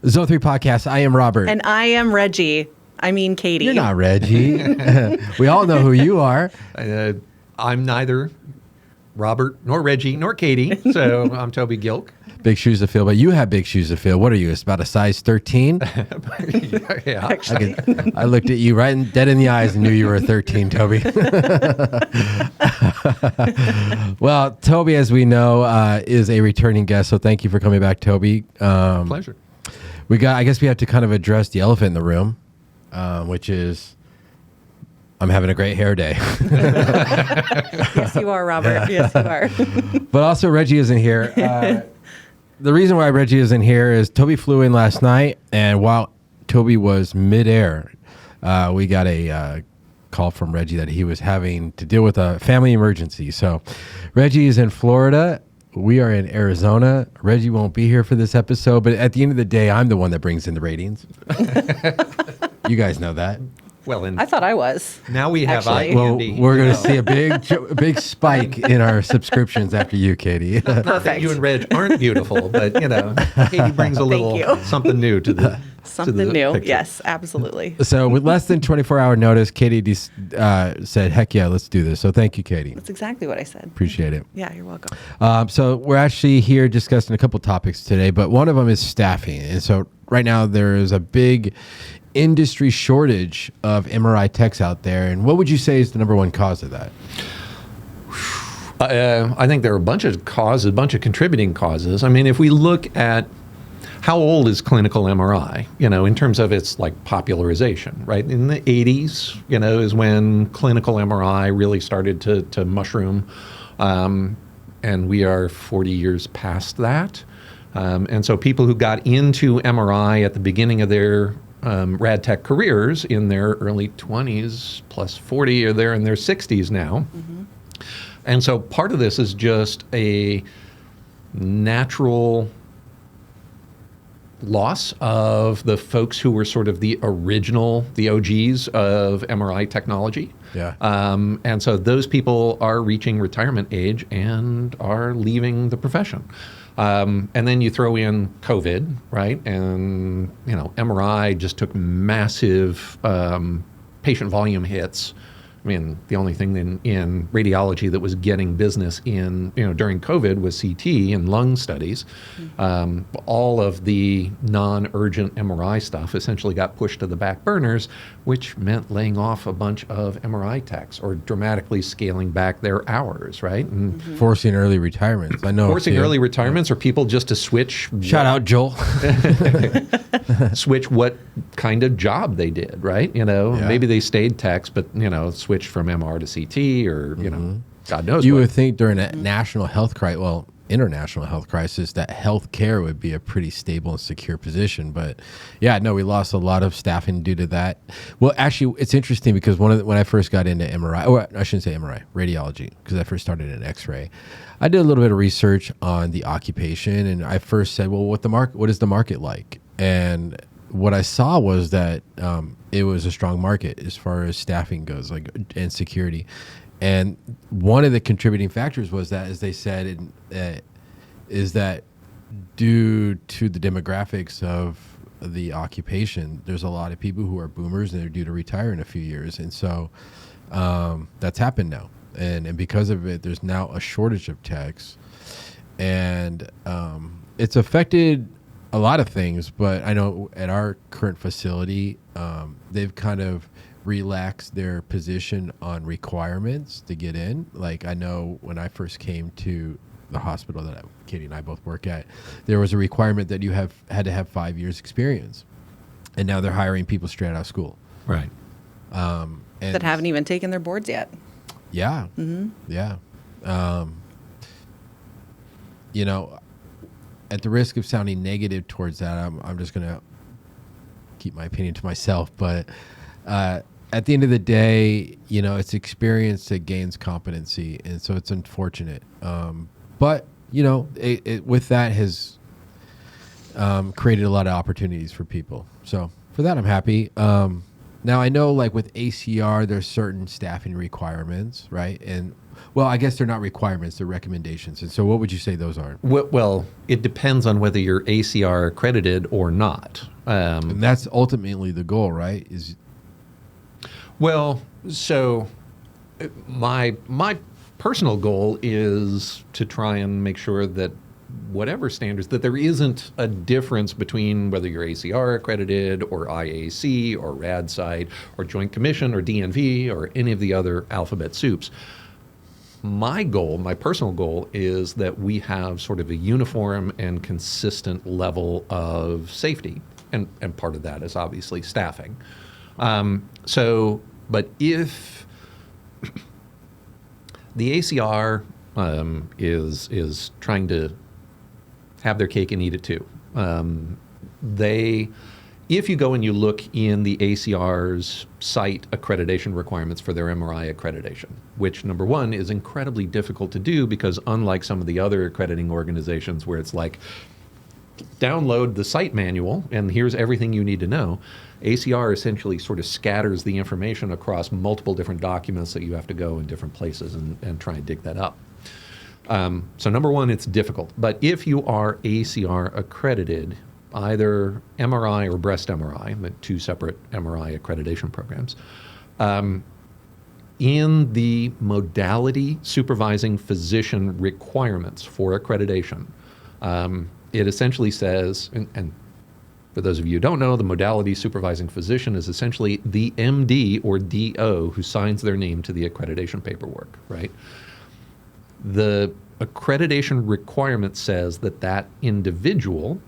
Zone 3 Podcast. I am Robert. And I am Reggie. I mean, Katie. You're not Reggie. We all know who you are. I'm neither Robert nor Reggie nor Katie. So I'm Toby Gilk. Big shoes to fill, but you have big shoes to fill. What are you? It's about a size 13? Yeah. I looked at you right dead in the eyes and knew you were a 13, Toby. Well, Toby, as we know, is a returning guest, so thank you for coming back, Toby. Pleasure. I guess we have to kind of address the elephant in the room, which is I'm having a great hair day. Yes, you are, Robert. Yes, you are. But also, Reggie isn't here. The reason why Reggie isn't here is Toby flew in last night, and while Toby was midair, we got a call from Reggie that he was having to deal with a family emergency. So Reggie is in Florida. We are in Arizona. Reggie won't be here for this episode, but at the end of the day, I'm the one that brings in the ratings. You guys know that. Well, and I thought I was. now we have Actually. Well, iCandy. we're going to see a big spike in our subscriptions after you, Katie. Not that Perfect. you and Reg aren't beautiful, but Katie brings a little you. something new to the Something new. picture. Yes, absolutely. So with less than 24-hour notice, Katie said, heck yeah, let's do this. So thank you, Katie. That's exactly what I said. Appreciate it. Yeah, you're welcome. So we're actually here discussing a couple topics today, but one of them is staffing. And so right now there is a big industry shortage of MRI techs out there. And what would you say is the number one cause of that? I think there are a bunch of causes, a bunch of contributing causes. I mean, if we look at how old is clinical MRI, in terms of its like popularization, right? In the 80s, is when clinical MRI really started to mushroom. And we are 40 years past that. And so people who got into MRI at the beginning of their rad tech careers in their early 20s plus 40 are there in their 60s now. Mm-hmm. And so part of this is just a natural loss of the folks who were sort of the OGs of MRI technology. Yeah. And so those people are reaching retirement age and are leaving the profession. And then you throw in COVID, right? And, MRI just took massive patient volume hits. I mean, the only thing in radiology that was getting business during COVID was CT and lung studies. Mm-hmm. All of the non-urgent MRI stuff essentially got pushed to the back burners, which meant laying off a bunch of MRI techs or dramatically scaling back their hours, right? And Forcing early retirements. I know. forcing early retirements or people just to switch. Shout out, Joel. Switch what kind of job they did, right? Maybe they stayed techs, but, switched from MR to CT or, God knows You what. would think during a national health crisis, international health crisis, that healthcare would be a pretty stable and secure position. But yeah, no, we lost a lot of staffing due to that. Well, actually, it's interesting because when I first got into MRI, or I shouldn't say MRI, radiology, because I first started in X-ray, I did a little bit of research on the occupation, and I first said, well, what is the market like? And what I saw was that it was a strong market as far as staffing goes, and security. And one of the contributing factors was that, as they said, is that due to the demographics of the occupation, there's a lot of people who are boomers and they're due to retire in a few years. And so that's happened now. And because of it, there's now a shortage of techs. And it's affected a lot of things, but I know at our current facility, they've kind of relaxed their position on requirements to get in. Like, I know when I first came to the hospital that Katie and I both work at, there was a requirement that you had to have 5 years experience. And now they're hiring people straight out of school. Right. And That haven't even taken their boards yet. Yeah. Mm-hmm. Yeah. At the risk of sounding negative towards that, I'm just going to keep my opinion to myself. But at the end of the day, it's experience that gains competency. And so it's unfortunate. But, with that has created a lot of opportunities for people. So for that, I'm happy. Now, I know with ACR, there's certain staffing requirements, right? And Well, I guess they're not requirements; they're recommendations. And so, what would you say those are? Well, it depends on whether you're ACR accredited or not. And that's ultimately the goal, right? Is Well, so my personal goal is to try and make sure that whatever standards, that there isn't a difference between whether you're ACR accredited or IAC or RADSite or Joint Commission or DNV or any of the other alphabet soups. My goal, my personal goal, is that we have sort of a uniform and consistent level of safety. And part of that is obviously staffing. But if the ACR is trying to have their cake and eat it too, if you go and you look in the ACR's site accreditation requirements for their MRI accreditation, which number one is incredibly difficult to do because unlike some of the other accrediting organizations where it's like, download the site manual and here's everything you need to know, ACR essentially sort of scatters the information across multiple different documents that you have to go in different places and try and dig that up. So number one, it's difficult. But if you are ACR accredited, either MRI or breast MRI, the two separate MRI accreditation programs, in the modality supervising physician requirements for accreditation, it essentially says, and for those of you who don't know, the modality supervising physician is essentially the MD or DO who signs their name to the accreditation paperwork, right? The accreditation requirement says that that individual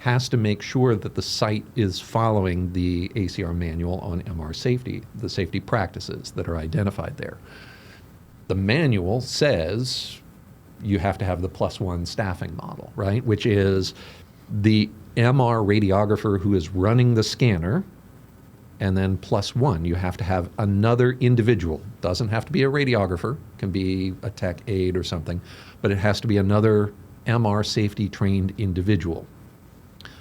has to make sure that the site is following the ACR manual on MR safety, the safety practices that are identified there. The manual says you have to have the +1 staffing model, right? Which is the MR radiographer who is running the scanner, and then +1, you have to have another individual. Doesn't have to be a radiographer, can be a tech aide or something, but it has to be another MR safety trained individual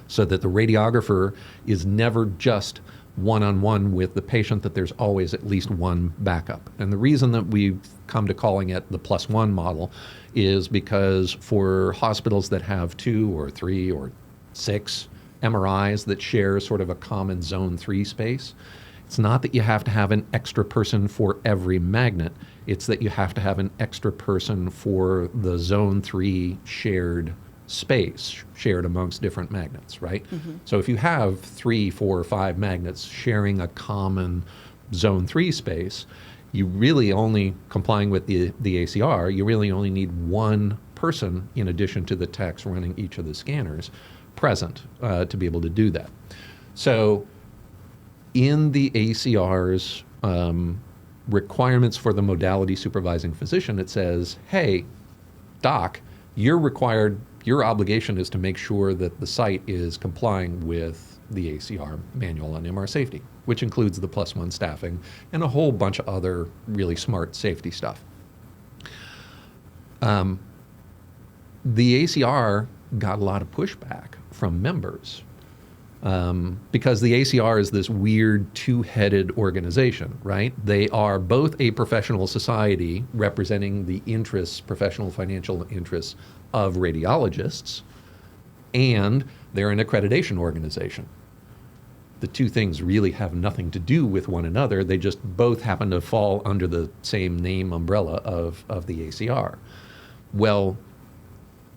so that the radiographer is never just one-on-one with the patient, that there's always at least one backup. And the reason that we've come to calling it the +1 model is because for hospitals that have 2 or 3 or 6 MRIs that share sort of a common zone 3 space, it's not that you have to have an extra person for every magnet, it's that you have to have an extra person for the zone 3 shared space, shared amongst different magnets, right? Mm-hmm. So if you have 3, 4, or 5 magnets sharing a common zone 3 space, you really only, complying with the ACR, you really only need one person in addition to the techs running each of the scanners present to be able to do that. So in the ACR's requirements for the modality supervising physician, it says, hey, doc, your obligation is to make sure that the site is complying with the ACR manual on MR safety, which includes the +1 staffing and a whole bunch of other really smart safety stuff. The ACR got a lot of pushback from members because the ACR is this weird two-headed organization, right? They are both a professional society representing the interests, professional financial interests of radiologists, and they're an accreditation organization. The two things really have nothing to do with one another. They just both happen to fall under the same name umbrella of the ACR. Well,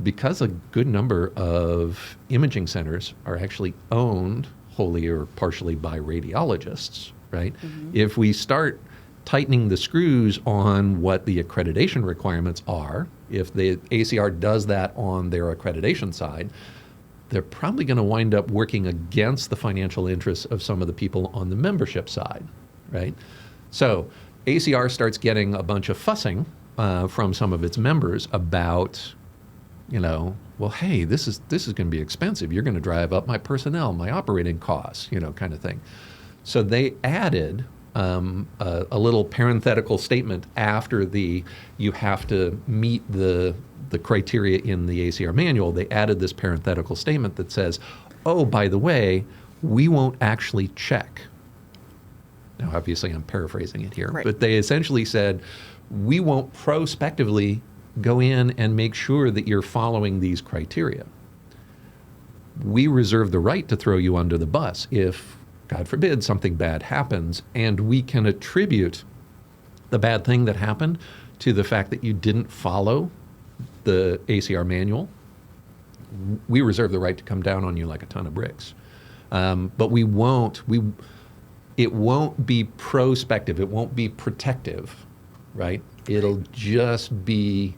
because a good number of imaging centers are actually owned wholly or partially by radiologists, right? Mm-hmm. If we start tightening the screws on what the accreditation requirements are, if the ACR does that on their accreditation side, they're probably going to wind up working against the financial interests of some of the people on the membership side, right? So ACR starts getting a bunch of fussing from some of its members about, well, hey, this is going to be expensive. You're going to drive up my personnel, my operating costs, kind of thing. So they added a little parenthetical statement after you have to meet the criteria in the ACR manual. They added this parenthetical statement that says, oh, by the way, we won't actually check. Now, obviously, I'm paraphrasing it here, right. But they essentially said, we won't prospectively go in and make sure that you're following these criteria. We reserve the right to throw you under the bus if, God forbid, something bad happens, and we can attribute the bad thing that happened to the fact that you didn't follow the ACR manual. We reserve the right to come down on you like a ton of bricks. But we won't. It won't be prospective. It won't be protective, right? It'll just be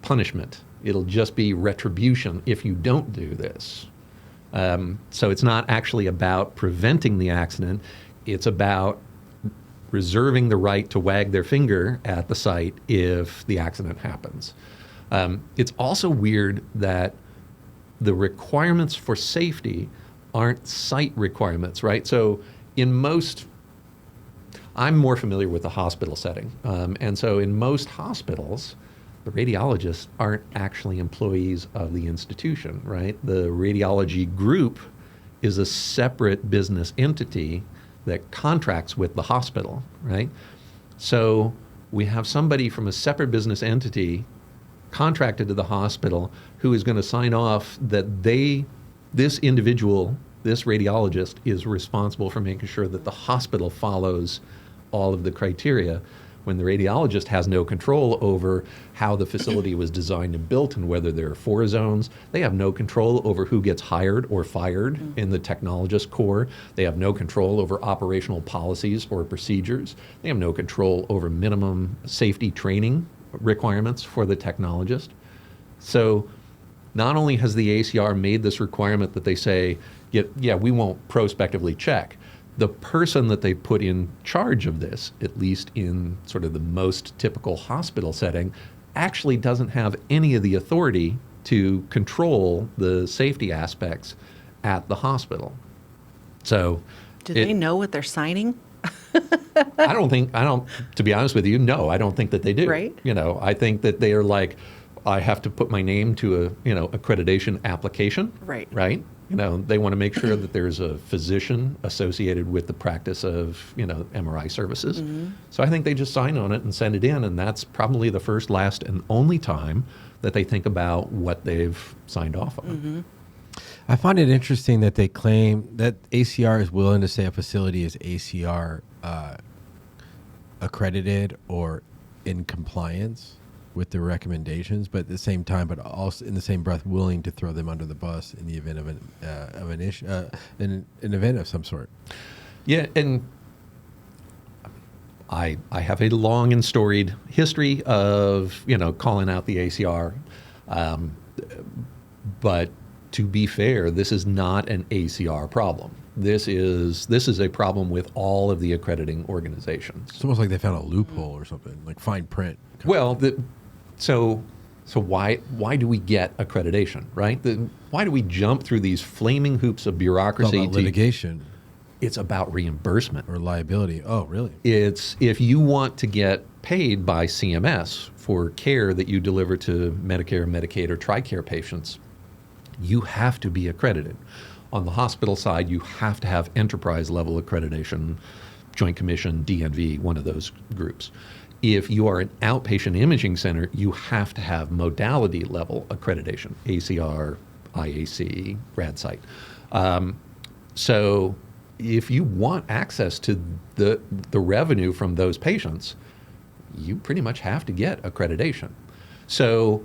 punishment. It'll just be retribution if you don't do this. So it's not actually about preventing the accident. It's about reserving the right to wag their finger at the site if the accident happens. It's also weird that the requirements for safety aren't site requirements, right? So I'm more familiar with the hospital setting. And so in most hospitals, the radiologists aren't actually employees of the institution, right? The radiology group is a separate business entity that contracts with the hospital, right? So we have somebody from a separate business entity contracted to the hospital who is going to sign off that this individual, this radiologist, is responsible for making sure that the hospital follows all of the criteria, when the radiologist has no control over how the facility was designed and built and whether there are 4 zones. They have no control over who gets hired or fired in the technologist corps. They have no control over operational policies or procedures. They have no control over minimum safety training requirements for the technologist. So not only has the ACR made this requirement that they say, yeah, we won't prospectively check, the person that they put in charge of this, at least in sort of the most typical hospital setting, actually doesn't have any of the authority to control the safety aspects at the hospital. So Do they know what they're signing? To be honest with you, no, I don't think that they do. Right. I think that they are like, I have to put my name to a, accreditation application. Right. Right. They want to make sure that there's a physician associated with the practice of, MRI services. Mm-hmm. So I think they just sign on it and send it in, and that's probably the first, last, and only time that they think about what they've signed off on. Mm-hmm. I find it interesting that they claim that ACR is willing to say a facility is ACR accredited or in compliance with the recommendations, but at the same time, but also in the same breath, willing to throw them under the bus in the event of an issue, an event of some sort. Yeah, and I have a long and storied history of calling out the ACR, but to be fair, this is not an ACR problem. This is a problem with all of the accrediting organizations. It's almost like they found a loophole or something, like fine print. Well, so why do we get accreditation, right? Why do we jump through these flaming hoops of bureaucracy? It's about litigation. It's about reimbursement. Or liability. Oh, really? It's if you want to get paid by CMS for care that you deliver to Medicare, Medicaid, or TRICARE patients, you have to be accredited. On the hospital side, you have to have enterprise level accreditation, Joint Commission, DNV, one of those groups. If you are an outpatient imaging center, you have to have modality level accreditation, ACR, IAC, RadSite. So if you want access to the revenue from those patients, you pretty much have to get accreditation. So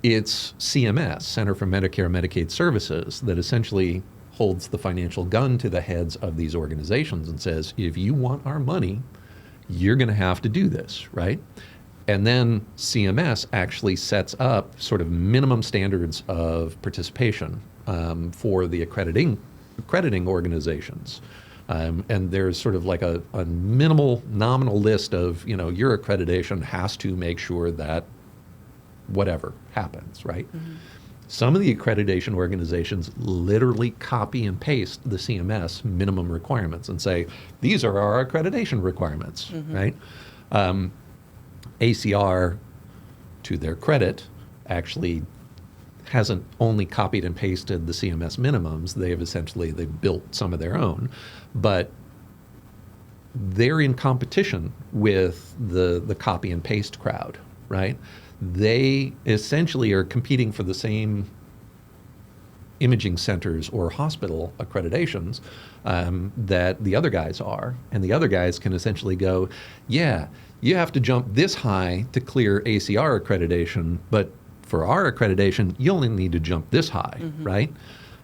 it's CMS, Center for Medicare and Medicaid Services, that essentially holds the financial gun to the heads of these organizations and says, if you want our money, you're going to have to do this, right? And then CMS actually sets up sort of minimum standards of participation for the accrediting organizations. And there's sort of like a minimal nominal list of, your accreditation has to make sure that whatever happens, right? Mm-hmm. Some of the accreditation organizations literally copy and paste the CMS minimum requirements and say, these are our accreditation requirements, mm-hmm. right? ACR, to their credit, actually hasn't only copied and pasted the CMS minimums, they've built some of their own. But they're in competition with the copy and paste crowd, right? They essentially are competing for the same imaging centers or hospital accreditations that the other guys are. And the other guys can essentially go, yeah, you have to jump this high to clear ACR accreditation, but for our accreditation, you only need to jump this high, right?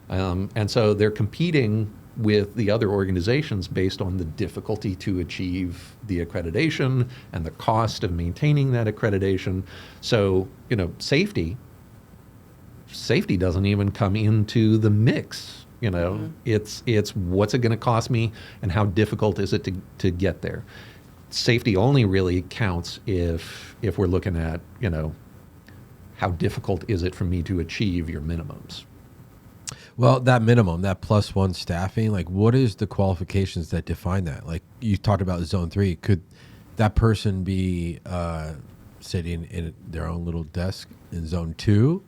And so they're competing with the other organizations based on the difficulty to achieve the accreditation and the cost of maintaining that accreditation. So, safety doesn't even come into the mix. It's what's it going to cost me and how difficult is it to get there. Safety only really counts if we're looking at, how difficult is it for me to achieve your minimums. Well, that minimum, that +1 staffing, like what is the qualifications that define that? Like you talked about zone 3, could that person be sitting in their own little desk in zone 2?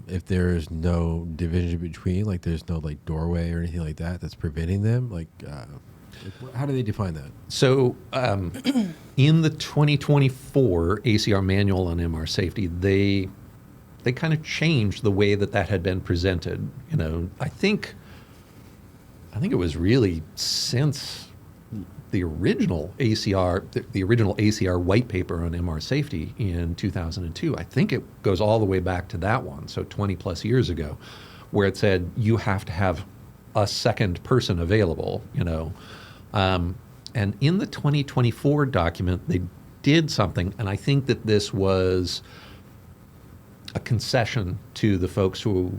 If there's no division between, like there's no like doorway or anything like that that's preventing them, like how do they define that? So in the 2024 ACR Manual on MR safety, they kind of changed the way that had been presented. I think it was really since the original ACR, the original ACR white paper on MR safety in 2002. I think it goes all the way back to that one, so 20 plus years ago, where it said you have to have a second person available. And in the 2024 document, they did something, and I think that this was a concession to the folks who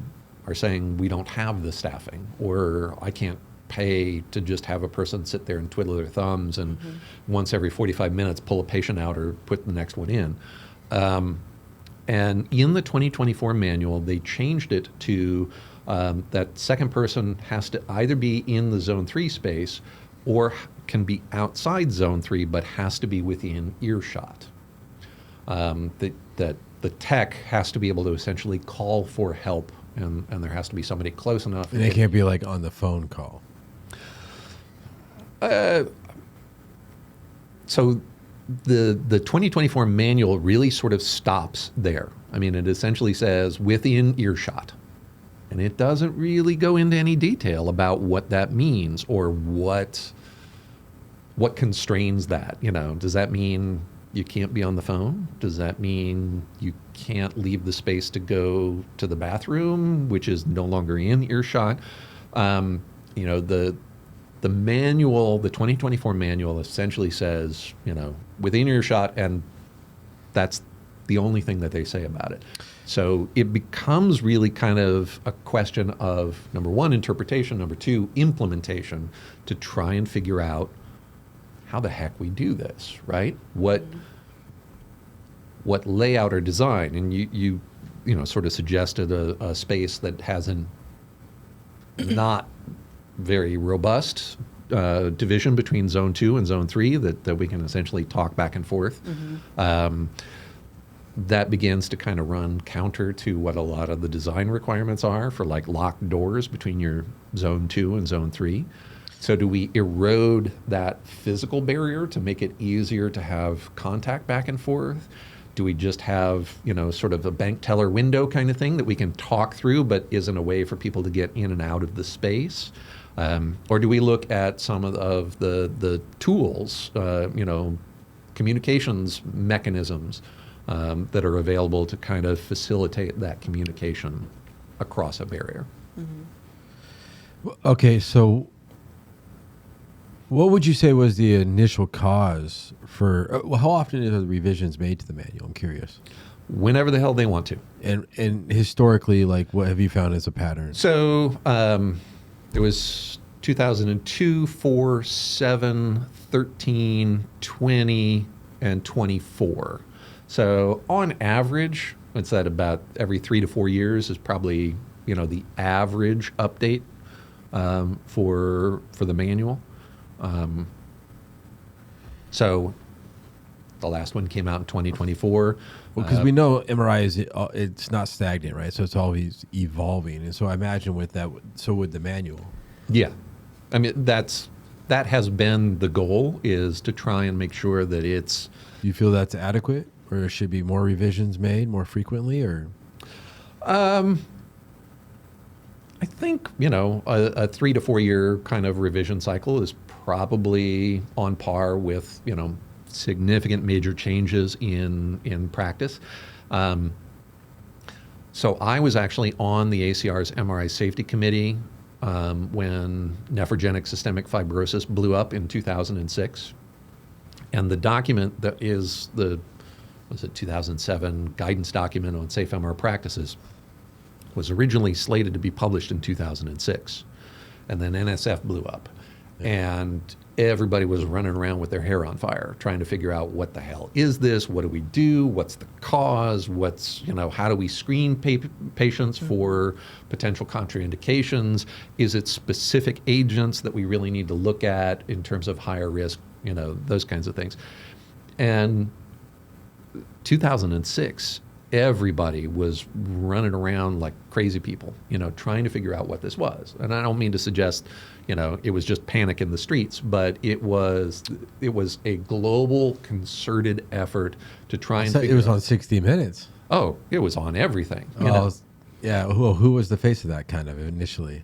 are saying we don't have the staffing, or I can't pay to just have a person sit there and twiddle their thumbs and once every 45 minutes pull a patient out or put the next one in. And in the 2024 manual, they changed it to that second person has to either be in the zone 3 space or can be outside zone 3 but has to be within earshot. That the tech has to be able to essentially call for help, and there has to be somebody close enough. And they can't be like on the phone call. So the 2024 manual really sort of stops there. I mean, it essentially says within earshot. And it doesn't really go into any detail about what that means or what constrains that. Does that mean you can't be on the phone? Does that mean you can't leave the space to go to the bathroom, which is no longer in earshot? The manual, the 2024 manual essentially says, within earshot, and that's the only thing that they say about it. So it becomes really kind of a question of, number one, interpretation, number two, implementation, to try and figure out how the heck we do this, right? What layout or design? And you sort of suggested a space that has not very robust division between zone 2 and zone 3 that we can essentially talk back and forth. That begins to kind of run counter to what a lot of the design requirements are for like locked doors between your zone 2 and zone 3. So do we erode that physical barrier to make it easier to have contact back and forth? Do we just have, sort of a bank teller window kind of thing that we can talk through but isn't a way for people to get in and out of the space? Or do we look at some of the tools, communications mechanisms that are available to kind of facilitate that communication across a barrier? Okay, so what would you say was the initial cause for, how often are the revisions made to the manual? I'm curious. Whenever the hell they want to. And historically, like, what have you found as a pattern? So it was 2002, 4, 7, 13, 20, and 24. So on average, it's that about every 3 to 4 years is probably, the average update for the manual. So the last one came out in 2024. Well, because we know MRI it's not stagnant, right? So it's always evolving. And so I imagine with that, so with the manual. Yeah. I mean, that's that has been the goal, is to try and make sure that it's. Do you feel that's adequate, or there should be more revisions made more frequently, or? I think, a 3 to 4 year kind of revision cycle is probably on par with, significant major changes in practice. So I was actually on the ACR's MRI Safety Committee when nephrogenic systemic fibrosis blew up in 2006. And the document that is the 2007 guidance document on safe MR practices was originally slated to be published in 2006. And then NSF blew up. Yeah. And everybody was running around with their hair on fire, trying to figure out, what the hell is this? What do we do? What's the cause? How do we screen patients for potential contraindications? Is it specific agents that we really need to look at in terms of higher risk, those kinds of things. And 2006, everybody was running around like crazy people, trying to figure out what this was. And I don't mean to suggest, it was just panic in the streets, but it was a global concerted effort to try and figure out. It was on 60 Minutes. Oh, it was on everything. Yeah. Who was the face of that kind of initially?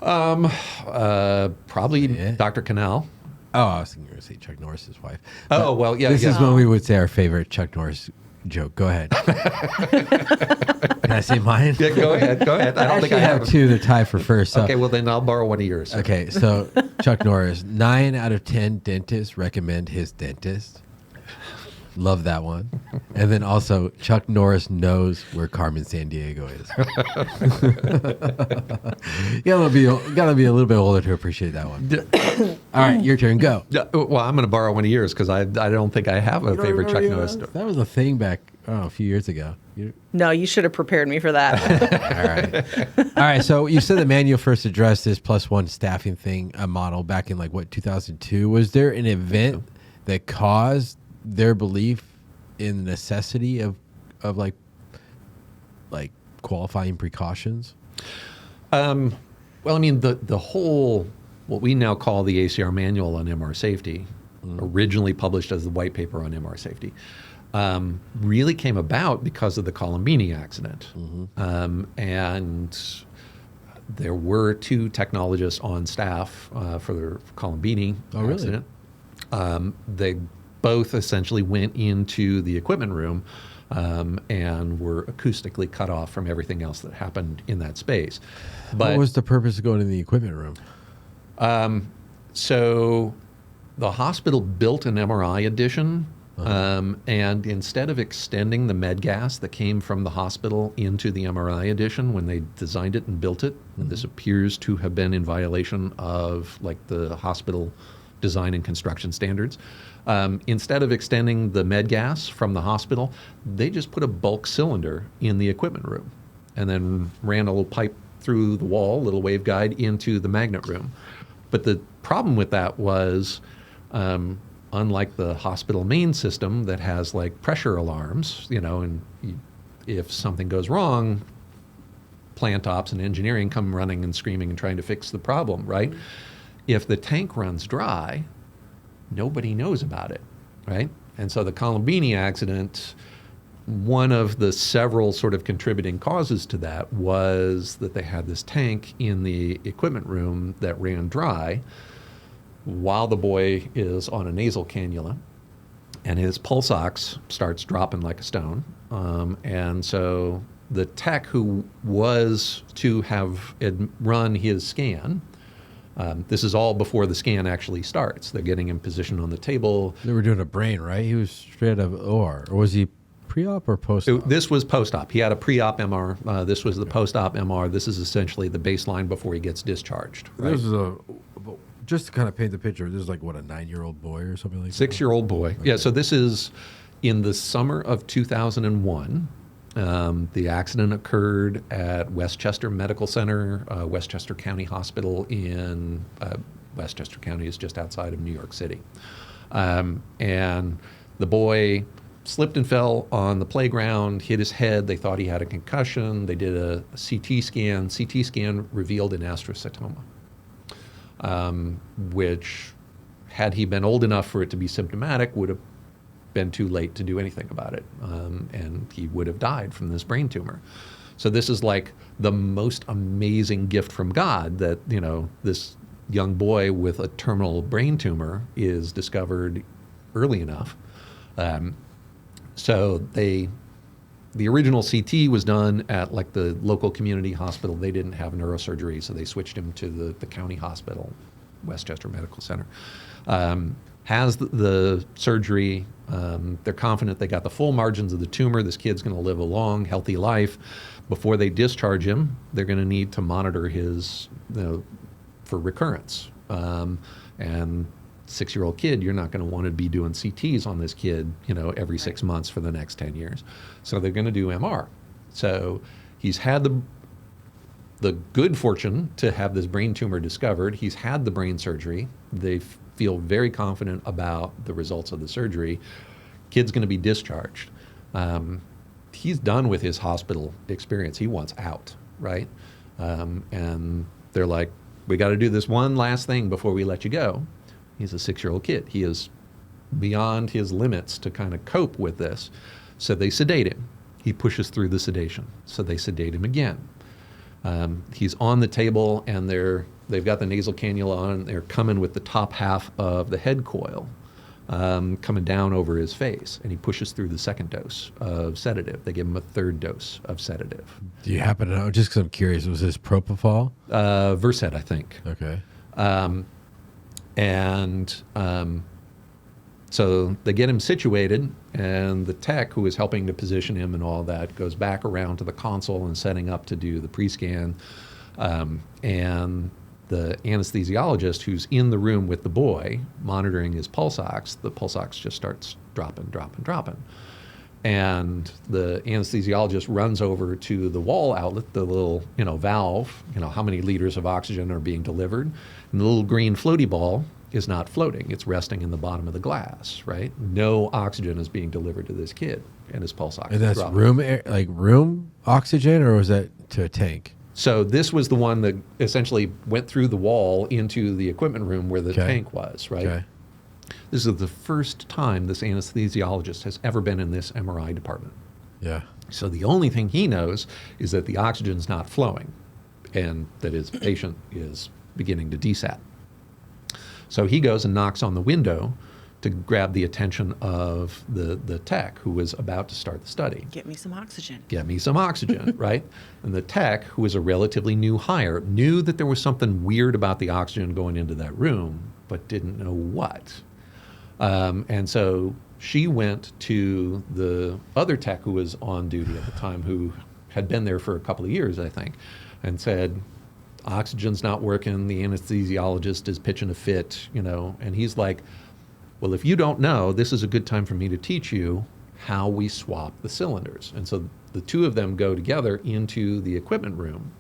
Probably Dr. Canal. Oh, I was going to say Chuck Norris's wife. Oh, well, yeah. This is when we would say our favorite Chuck Norris joke. Go ahead. Can I say mine? Yeah, go ahead. I don't think I have two to tie for first. So. Okay, well, then I'll borrow one of yours. Okay, so Chuck Norris, 9 out of 10 dentists recommend his dentist. Love that one. And then also, Chuck Norris knows where Carmen Sandiego is. You gotta be a little bit older to appreciate that one. All right, your turn. Go. Well, I'm going to borrow one of yours because I don't think I have a favorite Chuck Norris story. That was a thing back a few years ago. No, you should have prepared me for that. All right. So you said the manual first addressed this +1 staffing thing, a model back in 2002. Was there an event that caused their belief in the necessity of like qualifying precautions? Well, I mean, the whole, what we now call the ACR Manual on MR safety, originally published as the white paper on MR safety, really came about because of the Colombini accident. And there were 2 technologists on staff for the Colombini accident. They both essentially went into the equipment room and were acoustically cut off from everything else that happened in that space. But what was the purpose of going in the equipment room? So the hospital built an MRI addition, and instead of extending the med gas that came from the hospital into the MRI addition when they designed it and built it, this appears to have been in violation of the hospital design and construction standards. Instead of extending the med gas from the hospital, they just put a bulk cylinder in the equipment room and then ran a little pipe through the wall, little waveguide, into the magnet room. But the problem with that was, unlike the hospital main system that has pressure alarms, and if something goes wrong, plant ops and engineering come running and screaming and trying to fix the problem, right? If the tank runs dry, nobody knows about it, right? And so the Colombini accident, one of the several sort of contributing causes to that was that they had this tank in the equipment room that ran dry while the boy is on a nasal cannula, and his pulse ox starts dropping like a stone. And so the tech who was to have run his scan, this is all before the scan actually starts. They're getting him positioned on the table. They were doing a brain, right? He was straight out of OR. Or was he pre-op or post-op? This was post-op. He had a pre-op MR. This was the post-op MR. This is essentially the baseline before he gets discharged. Right? This is just to kind of paint the picture, this is a 9-year-old boy or something like that? 6-year-old boy. Okay. Yeah, so this is in the summer of 2001. The accident occurred at Westchester Medical Center, Westchester County Hospital in Westchester County is just outside of New York City. And the boy slipped and fell on the playground, hit his head. They thought he had a concussion. They did a CT scan. CT scan revealed an astrocytoma. which, had he been old enough for it to be symptomatic, would have been too late to do anything about it, and he would have died from this brain tumor. So this is like the most amazing gift from God, that, you know, this young boy with a terminal brain tumor is discovered early enough. So the original CT was done at like the local community hospital. They didn't have neurosurgery, so they switched him to the county hospital, Westchester Medical Center. Has the surgery. They're confident they got the full margins of the tumor. This kid's going to live a long, healthy life. Before they discharge him, they're going to need to monitor his, for recurrence. And 6-year-old kid, you're not going to want to be doing CTs on this kid, every 6 months for the next 10 years. So they're going to do MR. So he's had the good fortune to have this brain tumor discovered. He's had the brain surgery. They feel very confident about the results of the surgery. Kid's going to be discharged. He's done with his hospital experience. He wants out, right? And they're like, we got to do this one last thing before we let you go. He's a 6-year-old kid. He is beyond his limits to kind of cope with this. So they sedate him. He pushes through the sedation. So they sedate him again. He's on the table, and they've got the nasal cannula on. They're coming with the top half of the head coil, coming down over his face, and he pushes through the second dose of sedative. They give him a third dose of sedative. Do you happen to know, just because I'm curious, was this propofol? Versed, I think. Okay. So they get him situated, and the tech who is helping to position him and all that goes back around to the console and setting up to do the pre-scan. And the anesthesiologist who's in the room with the boy monitoring his pulse ox, the pulse ox just starts dropping. And the anesthesiologist runs over to the wall outlet, the little, valve, how many liters of oxygen are being delivered. And the little green floaty ball is not floating. It's resting in the bottom of the glass, right? No oxygen is being delivered to this kid, and his pulse oxygen. And that's dropping. room air, like room oxygen, or was that to a tank? So this was the one that essentially went through the wall into the equipment room where the tank was, right? Okay. This is the first time this anesthesiologist has ever been in this MRI department. Yeah. So the only thing he knows is that the oxygen's not flowing, and that his patient is beginning to desat. So he goes and knocks on the window to grab the attention of the tech who was about to start the study. Get me some oxygen. Get me some oxygen, right? And the tech, who was a relatively new hire, knew that there was something weird about the oxygen going into that room, but didn't know what. And so she went to the other tech who was on duty at the time, who had been there for a couple of years, I think, and said, oxygen's not working, the anesthesiologist is pitching a fit, and he's like, well, if you don't know, this is a good time for me to teach you how we swap the cylinders. And so the two of them go together into the equipment room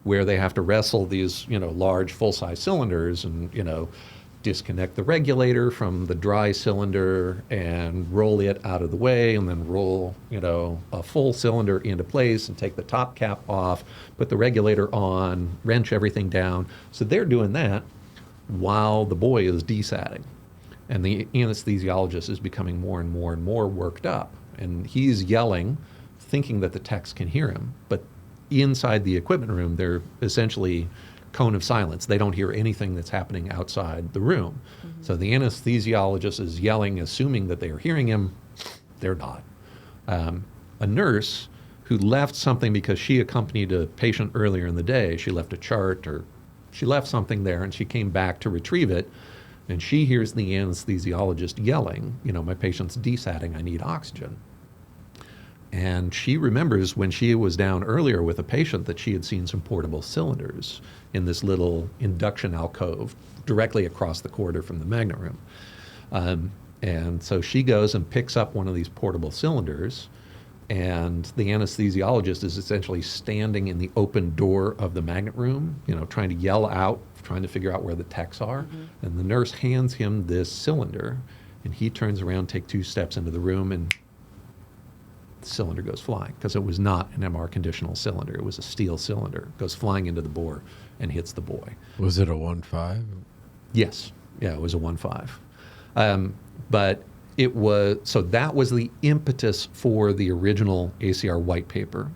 where they have to wrestle these, large full-size cylinders and, disconnect the regulator from the dry cylinder and roll it out of the way, and then roll, a full cylinder into place and take the top cap off, put the regulator on, wrench everything down. So they're doing that while the boy is desatting. And the anesthesiologist is becoming more and more and more worked up. And he's yelling, thinking that the techs can hear him. But inside the equipment room, they're essentially cone of silence. They don't hear anything that's happening outside the room. Mm-hmm. So the anesthesiologist is yelling, assuming that they are hearing him. They're not. A nurse who left something because she accompanied a patient earlier in the day, she left a chart or she left something there, and she came back to retrieve it. And she hears the anesthesiologist yelling, my patient's desatting, I need oxygen. And she remembers when she was down earlier with a patient that she had seen some portable cylinders in this little induction alcove directly across the corridor from the magnet room. And so she goes and picks up one of these portable cylinders, and the anesthesiologist is essentially standing in the open door of the magnet room, trying to yell out, trying to figure out where the techs are. Mm-hmm. And the nurse hands him this cylinder, and he turns around, take 2 steps into the room, and the the cylinder goes flying, because it was not an MR conditional cylinder. It was a steel cylinder. It goes flying into the bore and hits the boy. Was it a 1.5? Yes. Yeah, it was a 1.5. But it was, so that was the impetus for the original ACR white paper.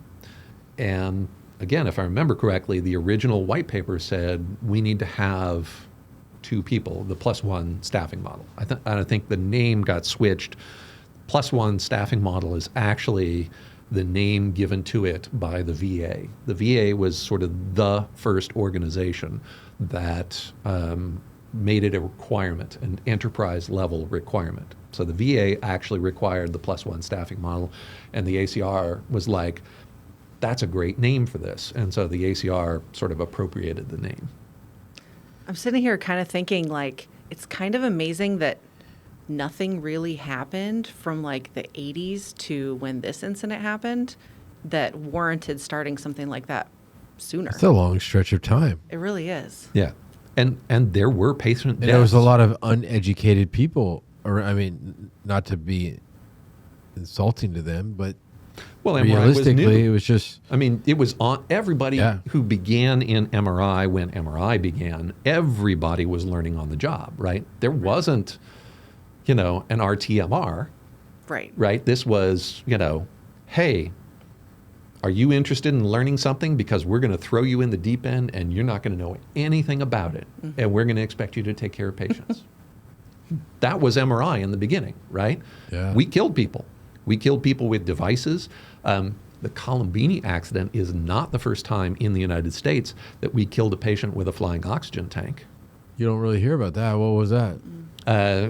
And again, if I remember correctly, the original white paper said we need to have 2 people, the +1 staffing model. I think the name got switched. +1 staffing model is actually the name given to it by the VA. The VA was sort of the first organization that made it a requirement, an enterprise level requirement. So the VA actually required the +1 staffing model, and the ACR was like, that's a great name for this. And so the ACR sort of appropriated the name. I'm sitting here kind of thinking, like, it's kind of amazing that nothing really happened from like the 80s to when this incident happened that warranted starting something like that sooner. It's a long stretch of time. It really is. Yeah. And there were patient deaths. And there was a lot of uneducated people, or I mean, not to be insulting to them, but well, MRI realistically, was new. it was just. I mean, it was on everybody who began in MRI when MRI began. Everybody was learning on the job, right? There wasn't, an RTMR, Right. Right. This was, hey, are you interested in learning something? Because we're going to throw you in the deep end, and you're not going to know anything about it, and we're going to expect you to take care of patients. That was MRI in the beginning, right? Yeah. We killed people. We killed people with devices. The Colombini accident is not the first time in the United States that we killed a patient with a flying oxygen tank. You don't really hear about that. What was that?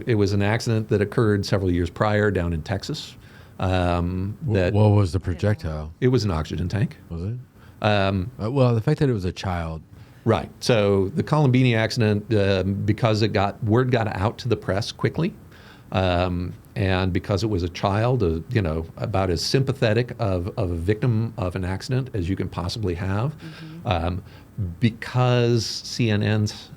It was an accident that occurred several years prior down in Texas. What was the projectile? It was an oxygen tank. Was it? Well, the fact that it was a child. Right. So the Colombini accident, because word got out to the press quickly, and because it was a child, about as sympathetic of a victim of an accident as you can possibly have, because CNN's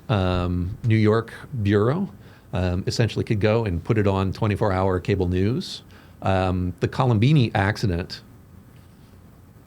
New York bureau essentially could go and put it on 24-hour cable news. The Colombini accident,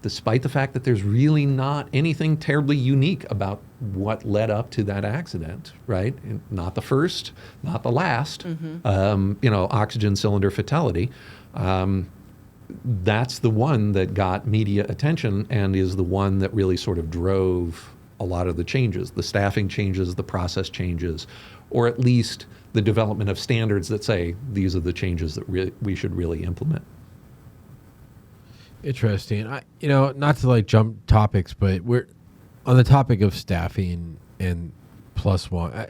despite the fact that there's really not anything terribly unique about what led up to that accident, right? Not the first, not the last, oxygen cylinder fatality. That's the one that got media attention and is the one that really sort of drove a lot of the changes, the staffing changes, the process changes, or at least the development of standards that say these are the changes that we should really implement. Interesting. Not to like jump topics, but we're on the topic of staffing and +1.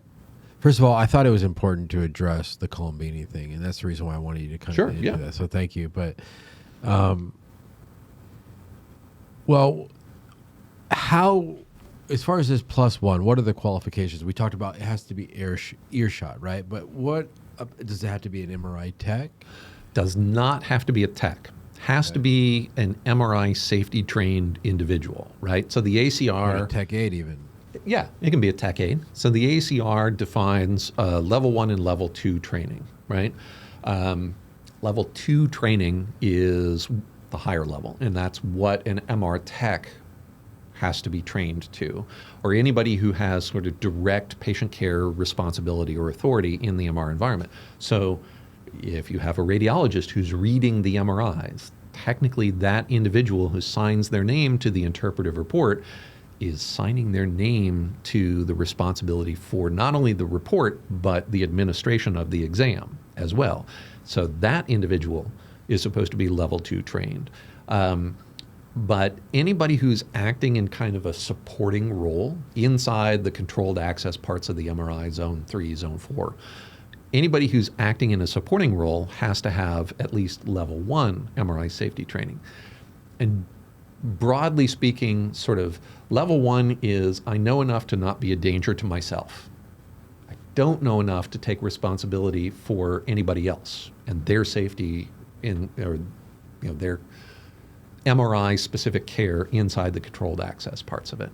First of all, I thought it was important to address the Colombini thing, and that's the reason why I wanted you to come into that. So thank you. But, how, as far as this +1, what are the qualifications? We talked about it has to be earshot, right? But what does it have to be an MRI tech? Does not have to be a tech. Has to be an MRI safety trained individual, right? So the ACR... Or a tech aide even. Yeah, it can be a tech aide. So the ACR defines level 1 and level 2 training, right? Level 2 training is the higher level, and that's what an MR tech has to be trained to, or anybody who has sort of direct patient care responsibility or authority in the MR environment. So if you have a radiologist who's reading the MRIs, technically that individual who signs their name to the interpretive report is signing their name to the responsibility for not only the report, but the administration of the exam as well. So that individual is supposed to be level 2 trained. But anybody who's acting in kind of a supporting role inside the controlled access parts of the MRI, zone 3, zone 4, anybody who's acting in a supporting role has to have at least level 1 MRI safety training. And broadly speaking, sort of level 1 is I know enough to not be a danger to myself. I don't know enough to take responsibility for anybody else and their safety their MRI specific care inside the controlled access parts of it.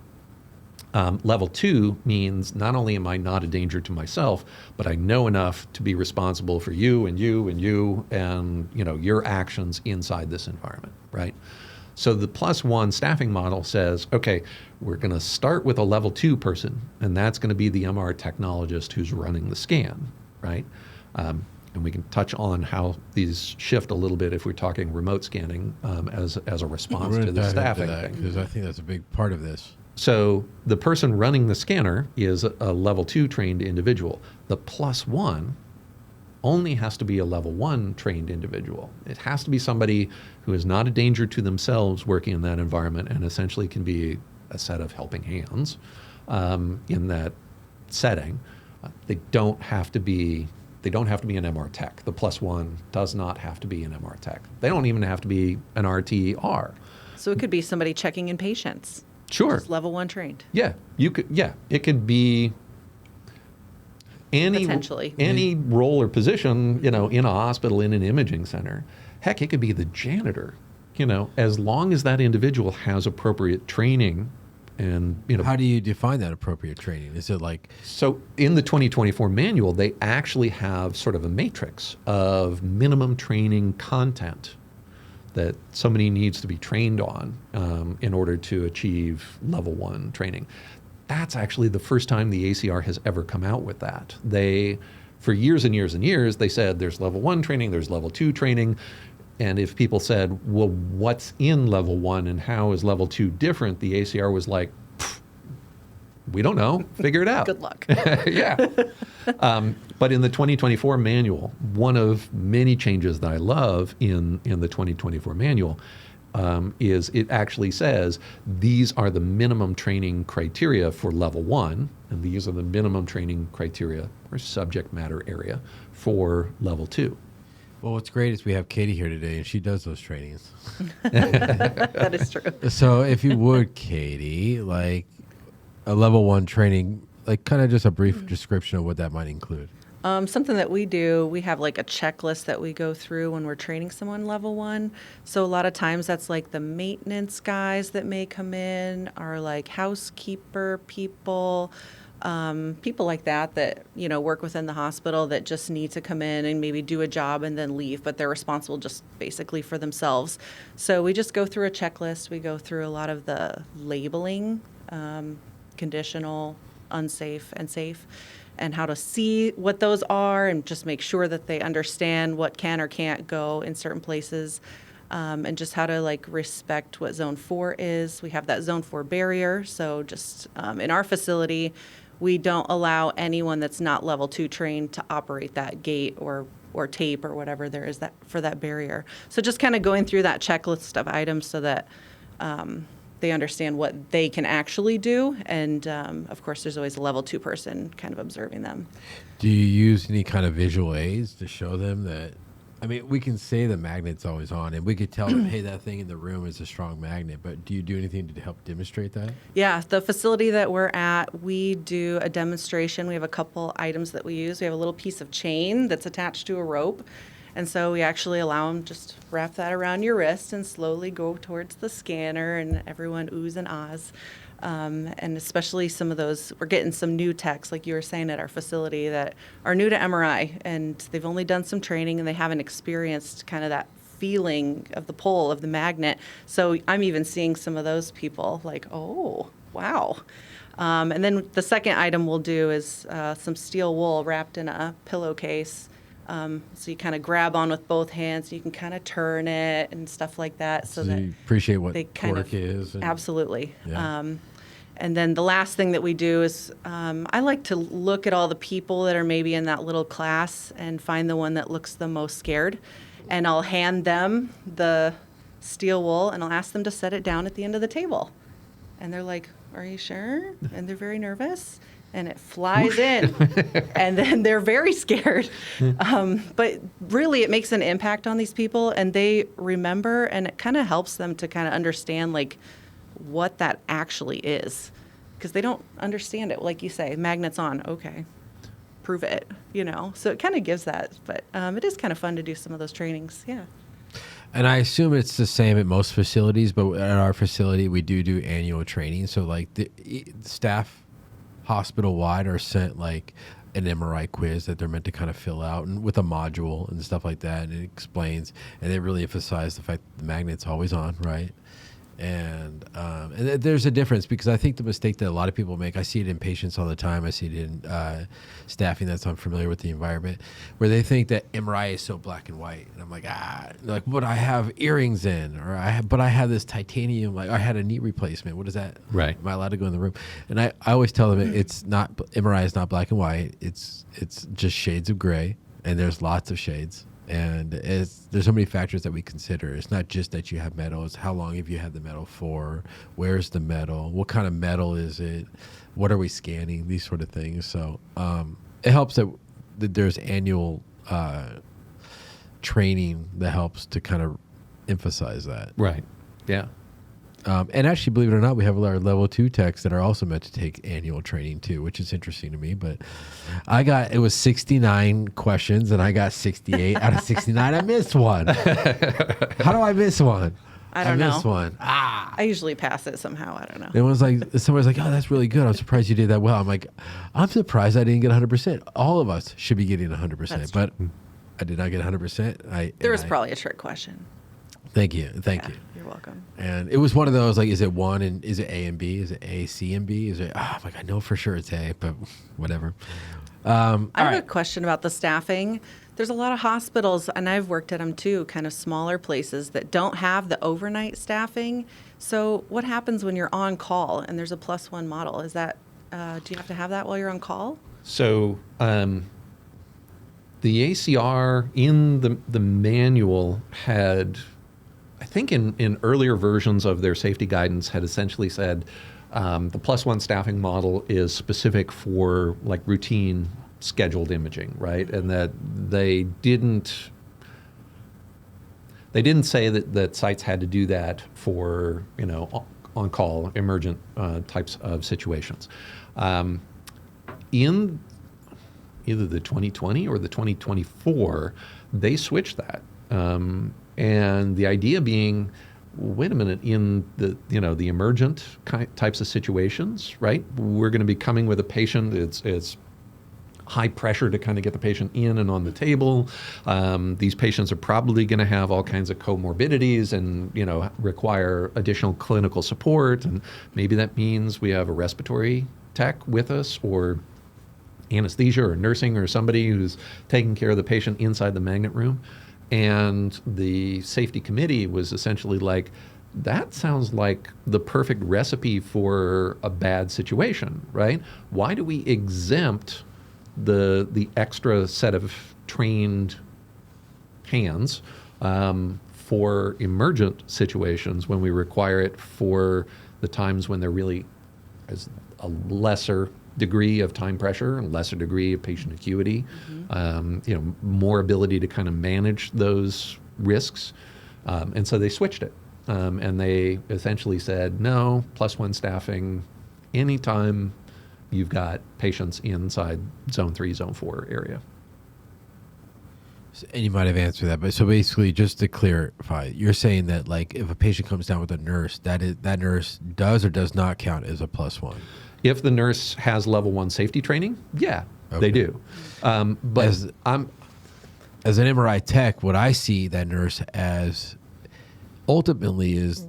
Level 2 means not only am I not a danger to myself, but I know enough to be responsible for you and you and you and your actions inside this environment, right? So the +1 staffing model says, okay, we're going to start with a level 2 person, and that's going to be the MR technologist who's running the scan, right? And we can touch on how these shift a little bit if we're talking remote scanning as a response to the staffing thing. Because I think that's a big part of this. So the person running the scanner is a level 2 trained individual. The +1 only has to be a level 1 trained individual. It has to be somebody who is not a danger to themselves working in that environment and essentially can be a set of helping hands in that setting. They don't have to be an MR tech. The +1 does not have to be an MR tech. They don't even have to be an RTR. So it could be somebody checking in patients. Sure. Just level 1 trained. Yeah, you could. Yeah, it could be Potentially. any role or position, in a hospital, in an imaging center. Heck, it could be the janitor. As long as that individual has appropriate training, and How do you define that appropriate training? Is it like So in the 2024 manual, they actually have sort of a matrix of minimum training content that somebody needs to be trained on in order to achieve level 1 training. That's actually the first time the ACR has ever come out with that. For years and years and years, they said there's level 1 training, there's level 2 training. And if people said, well, what's in level 1 and how is level 2 different? The ACR was like, we don't know, figure it out. Good luck. Yeah. But in the 2024 manual, one of many changes that I love in the 2024 manual is it actually says these are the minimum training criteria for level 1, and these are the minimum training criteria or subject matter area for level 2. Well, what's great is we have Katie here today, and she does those trainings. That is true. So if you would, Katie, like a level 1 training, like kind of just a brief description of what that might include. Something that we do, we have like a checklist that we go through when we're training someone level 1. So a lot of times that's like the maintenance guys that may come in, or like housekeeper people, people like that work within the hospital that just need to come in and maybe do a job and then leave, but they're responsible just basically for themselves. So we just go through a checklist. We go through a lot of the labeling, conditional, unsafe, and safe, and how to see what those are and just make sure that they understand what can or can't go in certain places, and just how to like respect what zone 4 is. We have that zone 4 barrier. So just in our facility, we don't allow anyone that's not level 2 trained to operate that gate or tape or whatever there is that for that barrier. So just kind of going through that checklist of items so that they understand what they can actually do. And of course, there's always a level 2 person kind of observing them. Do you use any kind of visual aids to show them that? I mean, we can say the magnet's always on, and we could tell them, hey, that thing in the room is a strong magnet, but do you do anything to help demonstrate that? Yeah, the facility that we're at, we do a demonstration. We have a couple items that we use. We have a little piece of chain that's attached to a rope. And so we actually allow them just wrap that around your wrist and slowly go towards the scanner, and everyone oohs and ahs. And especially some of those, we're getting some new techs, like you were saying, at our facility that are new to MRI, and they've only done some training and they haven't experienced kind of that feeling of the pull of the magnet. So I'm even seeing some of those people like, oh, wow. And then the second item we'll do is some steel wool wrapped in a pillowcase. So you kind of grab on with both hands. You can kind of turn it and stuff like that. So that you appreciate what they kind torque of, is. Absolutely. Yeah. And then the last thing that we do is I like to look at all the people that are maybe in that little class and find the one that looks the most scared. And I'll hand them the steel wool and I'll ask them to set it down at the end of the table. And they're like, are you sure? And they're very nervous. And it flies in, and then they're very scared. But really, it makes an impact on these people, and they remember, and it kind of helps them to kind of understand, like, what that actually is. Because they don't understand it. Like you say, magnets on, okay, prove it, So it kind of gives that. But it is kind of fun to do some of those trainings, yeah. And I assume it's the same at most facilities, but at our facility, we do annual training. So like the staff hospital wide are sent like an MRI quiz that they're meant to kind of fill out and with a module and stuff like that. And it explains, and they really emphasize the fact that the magnet's always on, right? And there's a difference because I think the mistake that a lot of people make, I see it in patients all the time. I see it in staffing that's unfamiliar with the environment, where they think that MRI is so black and white. And I'm like, like, but I have earrings in, or but I have this titanium, like I had a knee replacement. What is that? Right. Am I allowed to go in the room? And I always tell them it's not, MRI is not black and white. It's just shades of gray, and there's lots of shades. And there's so many factors that we consider. It's not just that you have metal. It's how long have you had the metal for? Where's the metal? What kind of metal is it? What are we scanning? These sort of things. So it helps that there's annual training that helps to kind of emphasize that. Right. Yeah. And actually, believe it or not, we have our level 2 techs that are also meant to take annual training too, which is interesting to me. But it was 69 questions and I got 68 out of 69. I missed one. How do I miss one? I don't know. missed one. I usually pass it somehow. I don't know. It was like, somebody's like, oh, that's really good. I'm surprised you did that well. I'm like, I'm surprised I didn't get 100%. All of us should be getting 100%, but I did not get 100%. There was probably a trick question. Thank you. Thank you. You're welcome. And it was one of those, like, is it one and is it A and B? Is it A, C, and B? Is it, I'm like, I know for sure it's A, but whatever. I have a question about the staffing. There's a lot of hospitals, and I've worked at them too, kind of smaller places that don't have the overnight staffing. So what happens when you're on call and there's a +1 model? Is that, do you have to have that while you're on call? So the ACR in the manual had, I think in earlier versions of their safety guidance, had essentially said the +1 staffing model is specific for like routine scheduled imaging, right? And that they didn't say that sites had to do that for, on-call emergent types of situations. In either the 2020 or the 2024, they switched that. And the idea being, wait a minute, in the emergent types of situations, right? We're going to be coming with a patient. It's high pressure to kind of get the patient in and on the table. These patients are probably going to have all kinds of comorbidities and require additional clinical support. And maybe that means we have a respiratory tech with us, or anesthesia or nursing, or somebody who's taking care of the patient inside the magnet room. And the safety committee was essentially like, that sounds like the perfect recipe for a bad situation, right? Why do we exempt the extra set of trained hands for emergent situations when we require it for the times when there really is a lesser degree of time pressure, a lesser degree of patient acuity, more ability to kind of manage those risks. And so they switched it. And they essentially said, no, +1 staffing anytime you've got patients inside zone 3, zone 4 area. And you might have answered that, but so basically, just to clarify, you're saying that like if a patient comes down with a nurse, that nurse does or does not count as a +1? If the nurse has level 1 safety training, yeah, they do. But as an MRI tech, what I see that nurse as ultimately is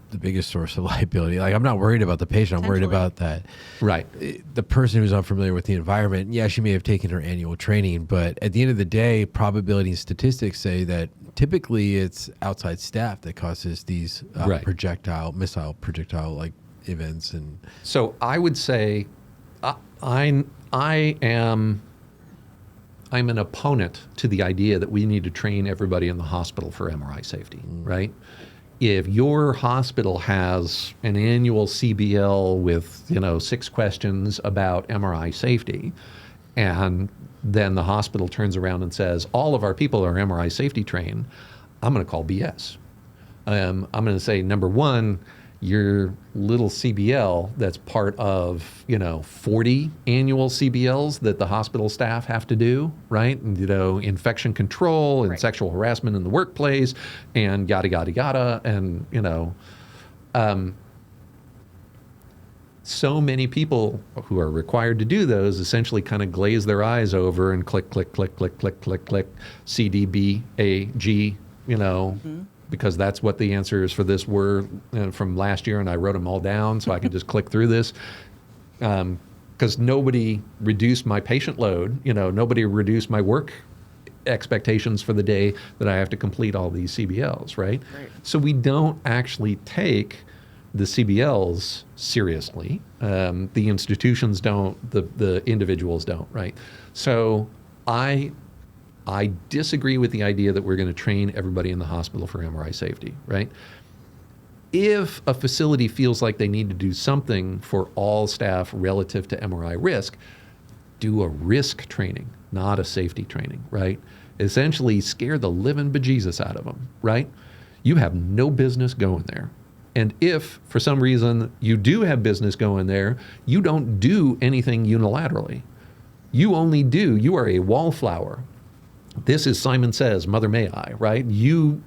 the biggest source of liability. Like, I'm not worried about the patient. I'm worried about that. Right. The person who's unfamiliar with the environment, yeah, she may have taken her annual training, but at the end of the day, probability and statistics say that typically it's outside staff that causes these missile projectile like events. And so I would say I'm an opponent to the idea that we need to train everybody in the hospital for MRI safety, right? If your hospital has an annual CBL with 6 questions about MRI safety, and then the hospital turns around and says all of our people are MRI safety trained, I'm going to call BS. I'm going to say, number one, your little CBL that's part of, 40 annual CBLs that the hospital staff have to do, right? And, infection control and Right. sexual harassment in the workplace and yada, yada, yada. And, so many people who are required to do those essentially kind of glaze their eyes over and click, click, click, click, click, click, click, C, D, B, A, G, because that's what the answers for this were from last year, and I wrote them all down so I can just click through this. Because nobody reduced my patient load, nobody reduced my work expectations for the day that I have to complete all these CBLs, right? Right. So we don't actually take the CBLs seriously. The institutions don't, the individuals don't, right? So I disagree with the idea that we're going to train everybody in the hospital for MRI safety, right? If a facility feels like they need to do something for all staff relative to MRI risk, do a risk training, not a safety training, right? Essentially scare the living bejesus out of them, right? You have no business going there. And if, for some reason, you do have business going there, you don't do anything unilaterally. You are a wallflower. This is Simon Says, Mother May I, right? You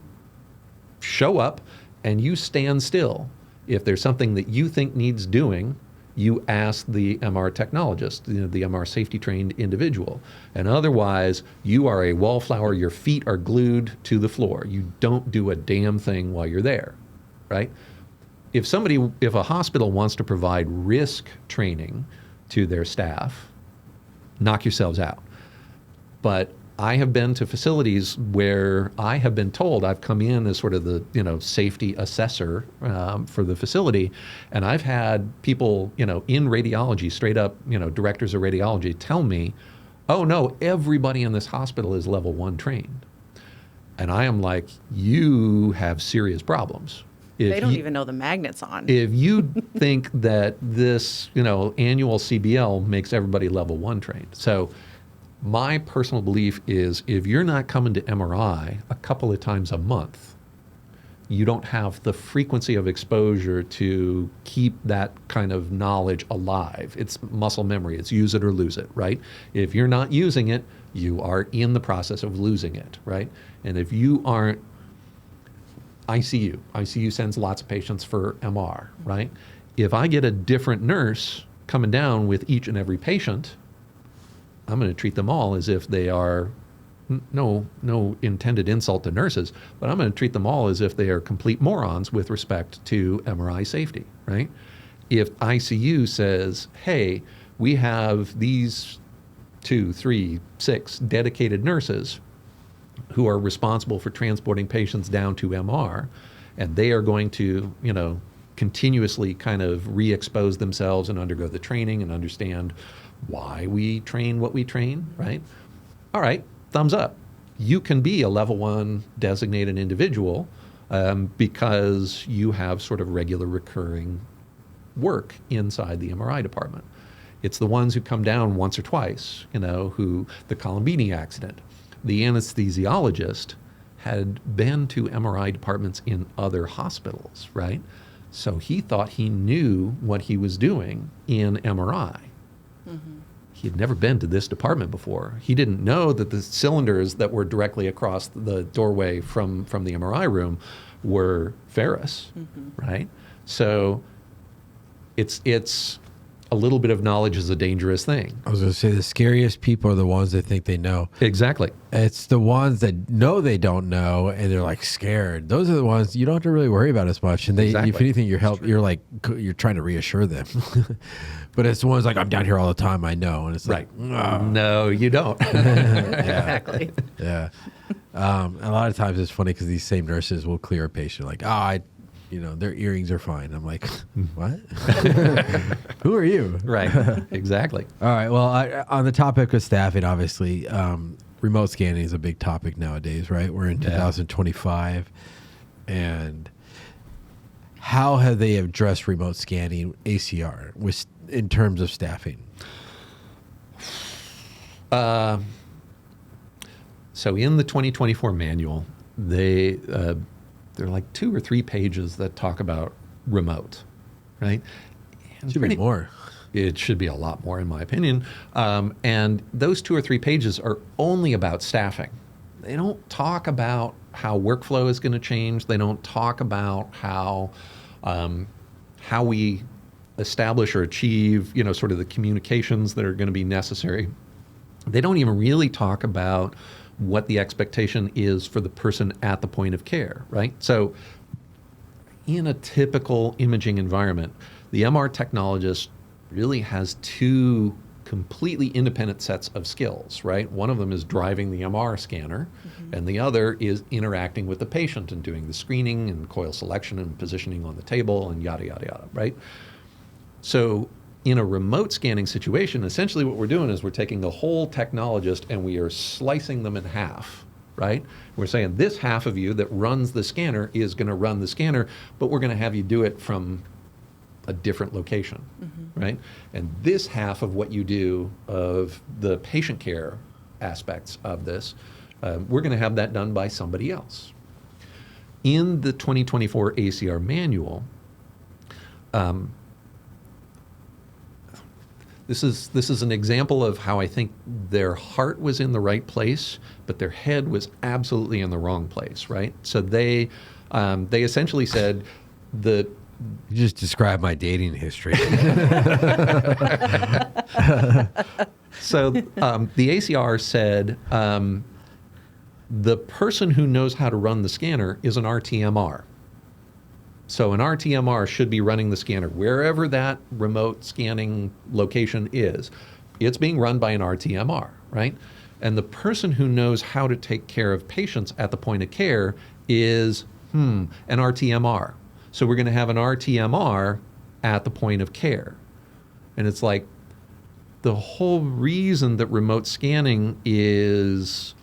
show up and you stand still. If there's something that you think needs doing, you ask the MR technologist, the MR safety trained individual. And otherwise, you are a wallflower, your feet are glued to the floor. You don't do a damn thing while you're there, right? If a hospital wants to provide risk training to their staff, knock yourselves out. But I have been to facilities where I have been told, I've come in as sort of the safety assessor for the facility, and I've had people in radiology, straight up directors of radiology, tell me, oh no, everybody in this hospital is level 1 trained, and I am like, you have serious problems. They don't even know the magnet's on. If you think that this annual CBL makes everybody level 1 trained, so. My personal belief is if you're not coming to MRI a couple of times a month, you don't have the frequency of exposure to keep that kind of knowledge alive. It's muscle memory. It's use it or lose it, right? If you're not using it, you are in the process of losing it, right? And if you aren't, ICU sends lots of patients for MR, right? If I get a different nurse coming down with each and every patient, I'm going to treat them all as if they are, no intended insult to nurses, but I'm going to treat them all as if they are complete morons with respect to MRI safety, right? If ICU says, hey, we have these 2, 3, 6 dedicated nurses who are responsible for transporting patients down to MR, and they are going to, continuously kind of re-expose themselves and undergo the training and understand why we train what we train, right? All right, thumbs up. You can be a level 1 designated individual because you have sort of regular recurring work inside the MRI department. It's the ones who come down once or twice, who the Colombini accident. The anesthesiologist had been to MRI departments in other hospitals, right? So he thought he knew what he was doing in MRI. Mm-hmm. He had never been to this department before. He didn't know that the cylinders that were directly across the doorway from the MRI room were ferrous, right? So it's a little bit of knowledge is a dangerous thing. I was going to say the scariest people are the ones that think they know. Exactly. It's the ones that know they don't know and they're like scared. Those are the ones you don't have to really worry about as much. And they, Exactly. if anything, you're trying to reassure them. But it's the ones like, I'm down here all the time, I know. And it's like, right. No, you don't. Exactly. Yeah. A lot of times it's funny because these same nurses will clear a patient like, their earrings are fine. I'm like, what? Who are you? Right. Exactly. All right. Well, on the topic of staffing, obviously, remote scanning is a big topic nowadays, right? We're in 2025. And how have they addressed remote scanning ACR in terms of staffing? So in the 2024 manual, there are like 2 or 3 pages that talk about remote, right? And Should be more. It should be a lot more, in my opinion. And those 2 or 3 pages are only about staffing. They don't talk about how workflow is going to change. They don't talk about how we establish or achieve, sort of the communications that are going to be necessary. They don't even really talk about what the expectation is for the person at the point of care, right? So in a typical imaging environment, the MR technologist really has 2 completely independent sets of skills, right? One of them is driving the MR scanner, and the other is interacting with the patient and doing the screening and coil selection and positioning on the table and yada, yada, yada, right? So in a remote scanning situation, essentially what we're doing is we're taking the whole technologist and we are slicing them in half, right? We're saying this half of you that runs the scanner is going to run the scanner, but we're going to have you do it from a different location, right? And this half of what you do of the patient care aspects of this, we're going to have that done by somebody else. In the 2024 ACR Manual, this is an example of how I think their heart was in the right place, but their head was absolutely in the wrong place, right? So they essentially said that. You just described my dating history. So the ACR said the person who knows how to run the scanner is an RTMR. So an RTMR should be running the scanner wherever that remote scanning location is. It's being run by an RTMR, right? And the person who knows how to take care of patients at the point of care is an RTMR. So we're going to have an RTMR at the point of care. And it's like the whole reason that remote scanning is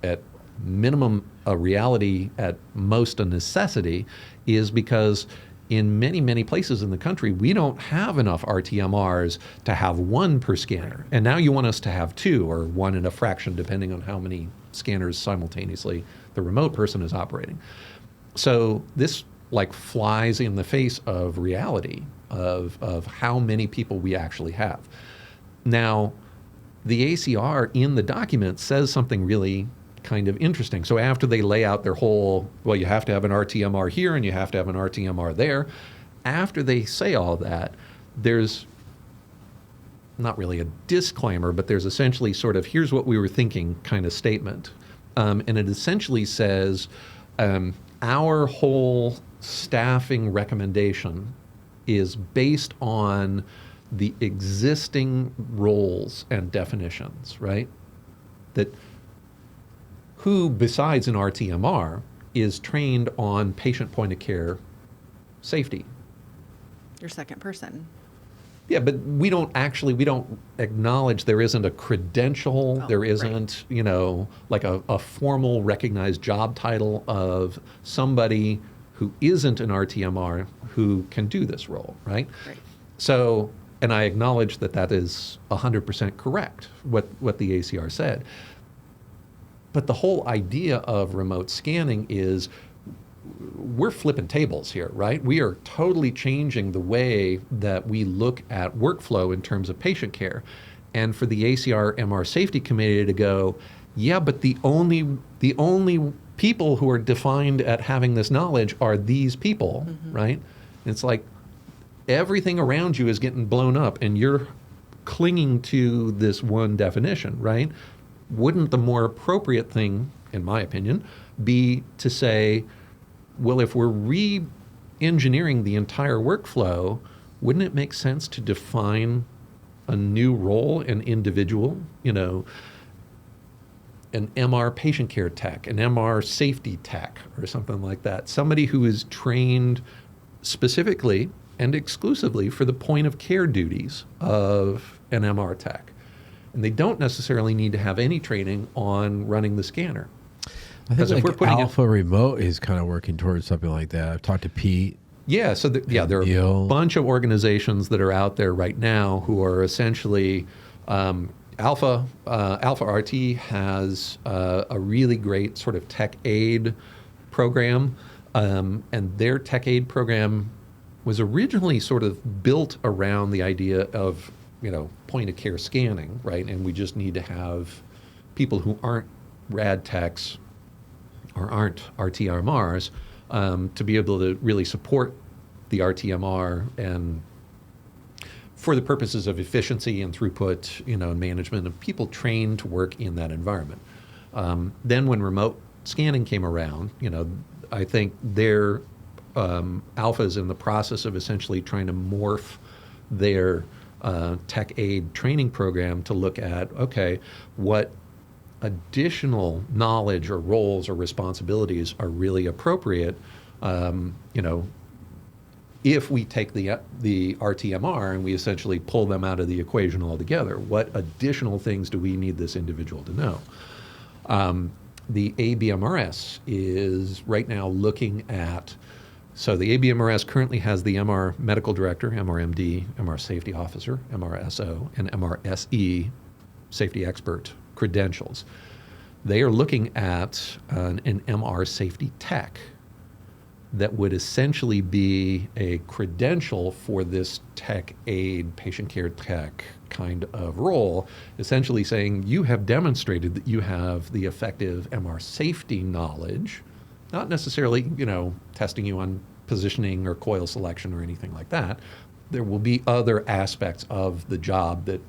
at minimum a reality, at most a necessity, is because in many, many places in the country, we don't have enough RTMRs to have 1 per scanner. And now you want us to have 2 or 1 and a fraction, depending on how many scanners simultaneously the remote person is operating. So this flies in the face of reality of how many people we actually have. Now, the ACR in the document says something really kind of interesting. So after they lay out their whole, well, you have to have an RTMR here and you have to have an RTMR there, after they say all that, there's not really a disclaimer, but there's essentially sort of, here's what we were thinking kind of statement. And it essentially says, our whole staffing recommendation is based on the existing roles and definitions, right? That who, besides an RTMR, is trained on patient point of care safety. Your second person. Yeah, but we don't acknowledge there isn't a credential, there isn't, like a formal recognized job title of somebody who isn't an RTMR who can do this role, right? Right. So, and I acknowledge that is 100% correct, what the ACR said. But the whole idea of remote scanning is we're flipping tables here, right? We are totally changing the way that we look at workflow in terms of patient care. And for the ACR MR Safety Committee to go, yeah, but the only people who are defined at having this knowledge are these people, right? And it's like everything around you is getting blown up and you're clinging to this one definition, right? Wouldn't the more appropriate thing, in my opinion, be to say, well, if we're re-engineering the entire workflow, wouldn't it make sense to define a new role, an individual, an MR patient care tech, an MR safety tech, or something like that? Somebody who is trained specifically and exclusively for the point of care duties of an MR tech. And they don't necessarily need to have any training on running the scanner. I think if we're putting Alpha Remote is kind of working towards something like that. I've talked to Pete. Yeah, so there are a bunch of organizations that are out there right now who are essentially Alpha RT has a really great sort of tech aide program And their tech aid program was originally sort of built around the idea of, point of care scanning, right? And we just need to have people who aren't rad techs or aren't RTMRs to be able to really support the RTMR and for the purposes of efficiency and throughput, and management of people trained to work in that environment. Then when remote scanning came around, I think their Alpha is in the process of essentially trying to morph their tech aid training program to look at, okay, what additional knowledge or roles or responsibilities are really appropriate, if we take the RTMR and we essentially pull them out of the equation altogether. What additional things do we need this individual to know? The ABMRS is right now looking at, so the ABMRS currently has the MR Medical Director, MRMD, MR Safety Officer, MRSO, and MRSE Safety Expert credentials. They are looking at an MR Safety Tech that would essentially be a credential for this tech aid, patient care tech kind of role, essentially saying you have demonstrated that you have the effective MR safety knowledge, not necessarily, testing you on positioning or coil selection or anything like that. There will be other aspects of the job that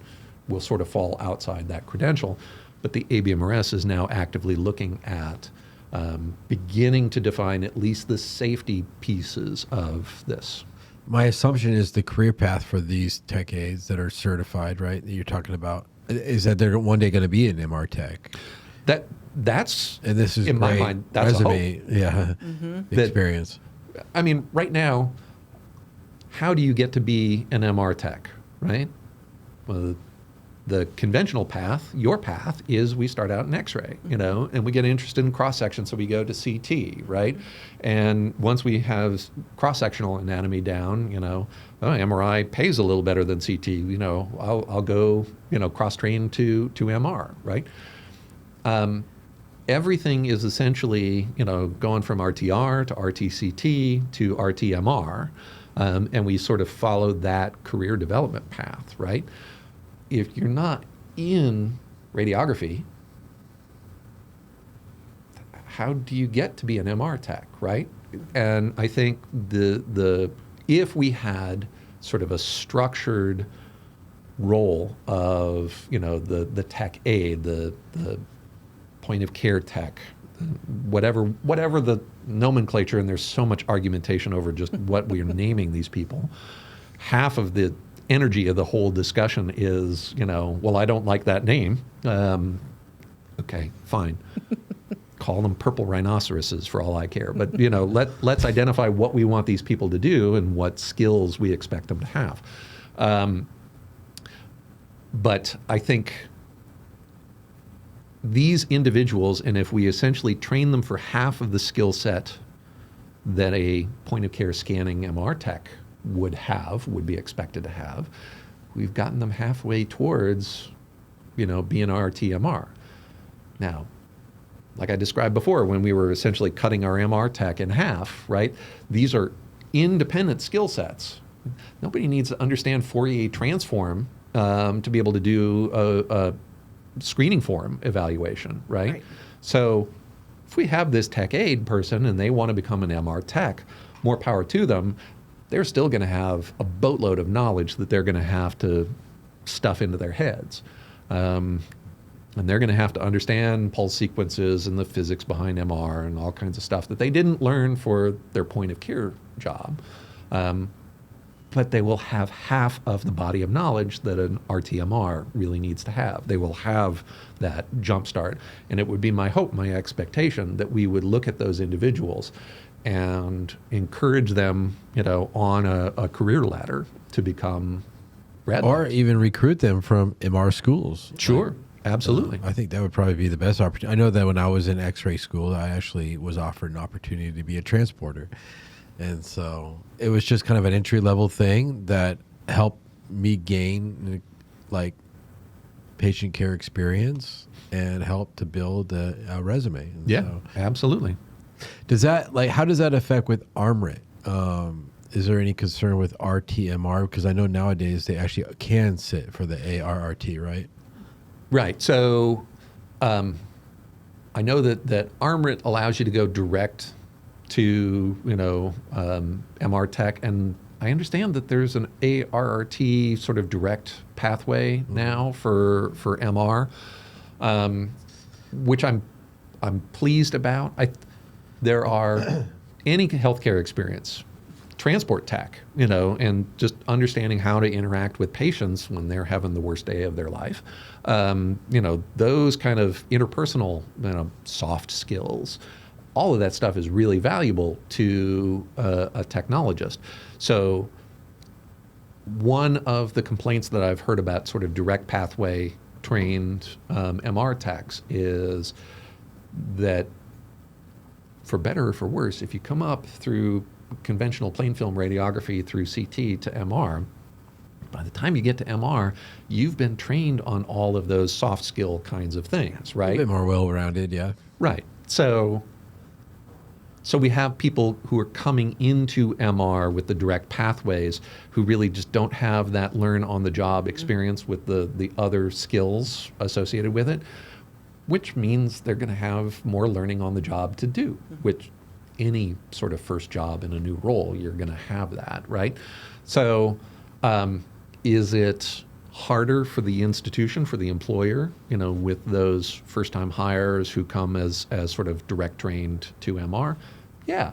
will sort of fall outside that credential, but the ABMRS is now actively looking at beginning to define at least the safety pieces of this. My assumption is the career path for these tech aides that are certified, right, that you're talking about, is that they're one day going to be an MR tech. That's and this is in great. my mind, that's resume, a hope. yeah, experience. I mean, right now, how do you get to be an MR tech, right? Well, the conventional path, your path, is we start out in X-ray, and we get interested in cross-section, so we go to CT, right? And once we have cross-sectional anatomy down, MRI pays a little better than CT. I'll go, cross-train to MR, right? Everything is essentially, going from RTR to RTCT to RTMR, and we sort of follow that career development path, right? If you're not in radiography, how do you get to be an MR tech, right? And I think if we had sort of a structured role of, the tech aid, the point of care tech, whatever the nomenclature, and there's so much argumentation over just what we're naming these people, half of the energy of the whole discussion is, well, I don't like that name. Okay, fine. Call them purple rhinoceroses for all I care. But, let's identify what we want these people to do and what skills we expect them to have. But I think these individuals, and if we essentially train them for half of the skill set that a point of care scanning MR tech would be expected to have, we've gotten them halfway towards, being RTMR. Now, like I described before, when we were essentially cutting our MR tech in half, right? These are independent skill sets. Nobody needs to understand Fourier transform to be able to do a screening form evaluation, right? So if we have this tech aid person and they want to become an MR tech, more power to them. They're still going to have a boatload of knowledge that they're going to have to stuff into their heads. And they're going to have to understand pulse sequences and the physics behind MR and all kinds of stuff that they didn't learn for their point of care job. But they will have half of the body of knowledge that an RTMR really needs to have. They will have that jump start. And it would be my hope, my expectation, that we would look at those individuals and encourage them, on a career ladder to become rad Or techs. even recruit them from MR schools. Sure, absolutely. I think that would probably be the best opportunity. I know that when I was in X-ray school, I actually was offered an opportunity to be a transporter. And so it was just kind of an entry-level thing that helped me gain, patient care experience and helped to build a resume. And Yeah, so absolutely. Does that how does that affect with ARMRIT? Is there any concern with RTMR? Because I know nowadays they actually can sit for the ARRT, right? Right. So I know that ARMRIT allows you to go direct to MR Tech, and I understand that there's an ARRT sort of direct pathway now for MR, which I'm pleased about. There are any healthcare experience, transport tech, and just understanding how to interact with patients when they're having the worst day of their life. Those kind of interpersonal, soft skills, all of that stuff is really valuable to a technologist. So one of the complaints that I've heard about sort of direct pathway trained MR techs is that, for better or for worse, if you come up through conventional plain film radiography through CT to MR, by the time you get to MR, you've been trained on all of those soft skill kinds of things, right? A bit more well-rounded, yeah. Right. So we have people who are coming into MR with the direct pathways who really just don't have that learn-on-the-job experience with the other skills associated with it, which means they're going to have more learning on the job to do, which any sort of first job in a new role, you're going to have that, right? So is it harder for the institution, for the employer, with those first-time hires who come as sort of direct trained to MR? Yeah.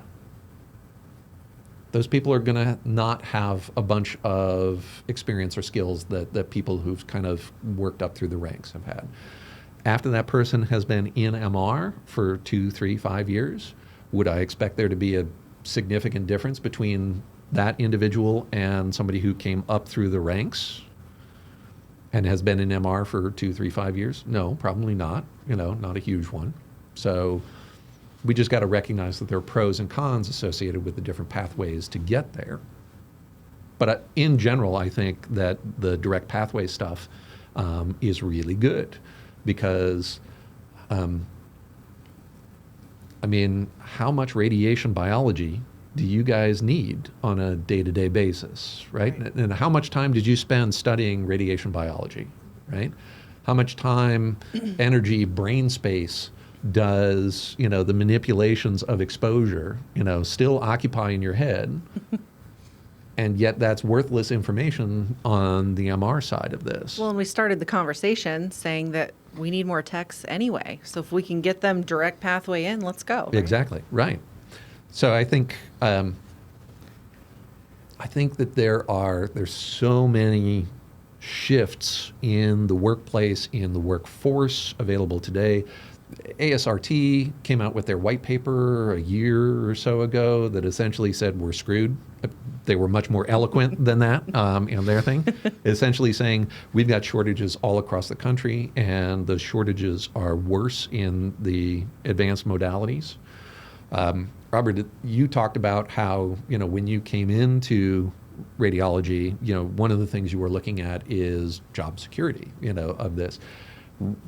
Those people are going to not have a bunch of experience or skills that people who've kind of worked up through the ranks have had. After that person has been in MR for 2, 3, 5 years, would I expect there to be a significant difference between that individual and somebody who came up through the ranks and has been in MR for 2, 3, 5 years? No, probably not. Not a huge one. So we just got to recognize that there are pros and cons associated with the different pathways to get there. But in general, I think that the direct pathway stuff is really good because how much radiation biology do you guys need on a day-to-day basis, right? And how much time did you spend studying radiation biology, right? How much time, energy, brain space does, the manipulations of exposure, still occupy in your head? And yet that's worthless information on the MR side of this. Well, and we started the conversation saying that we need more techs anyway. So if we can get them direct pathway in, let's go. Right? Exactly, right. So I think that there's so many shifts in the workplace, in the workforce available today. ASRT came out with their white paper a year or so ago that essentially said we're screwed. They were much more eloquent than that in their thing, essentially saying we've got shortages all across the country, and the shortages are worse in the advanced modalities. Robert, you talked about how, when you came into radiology, one of the things you were looking at is job security, of this.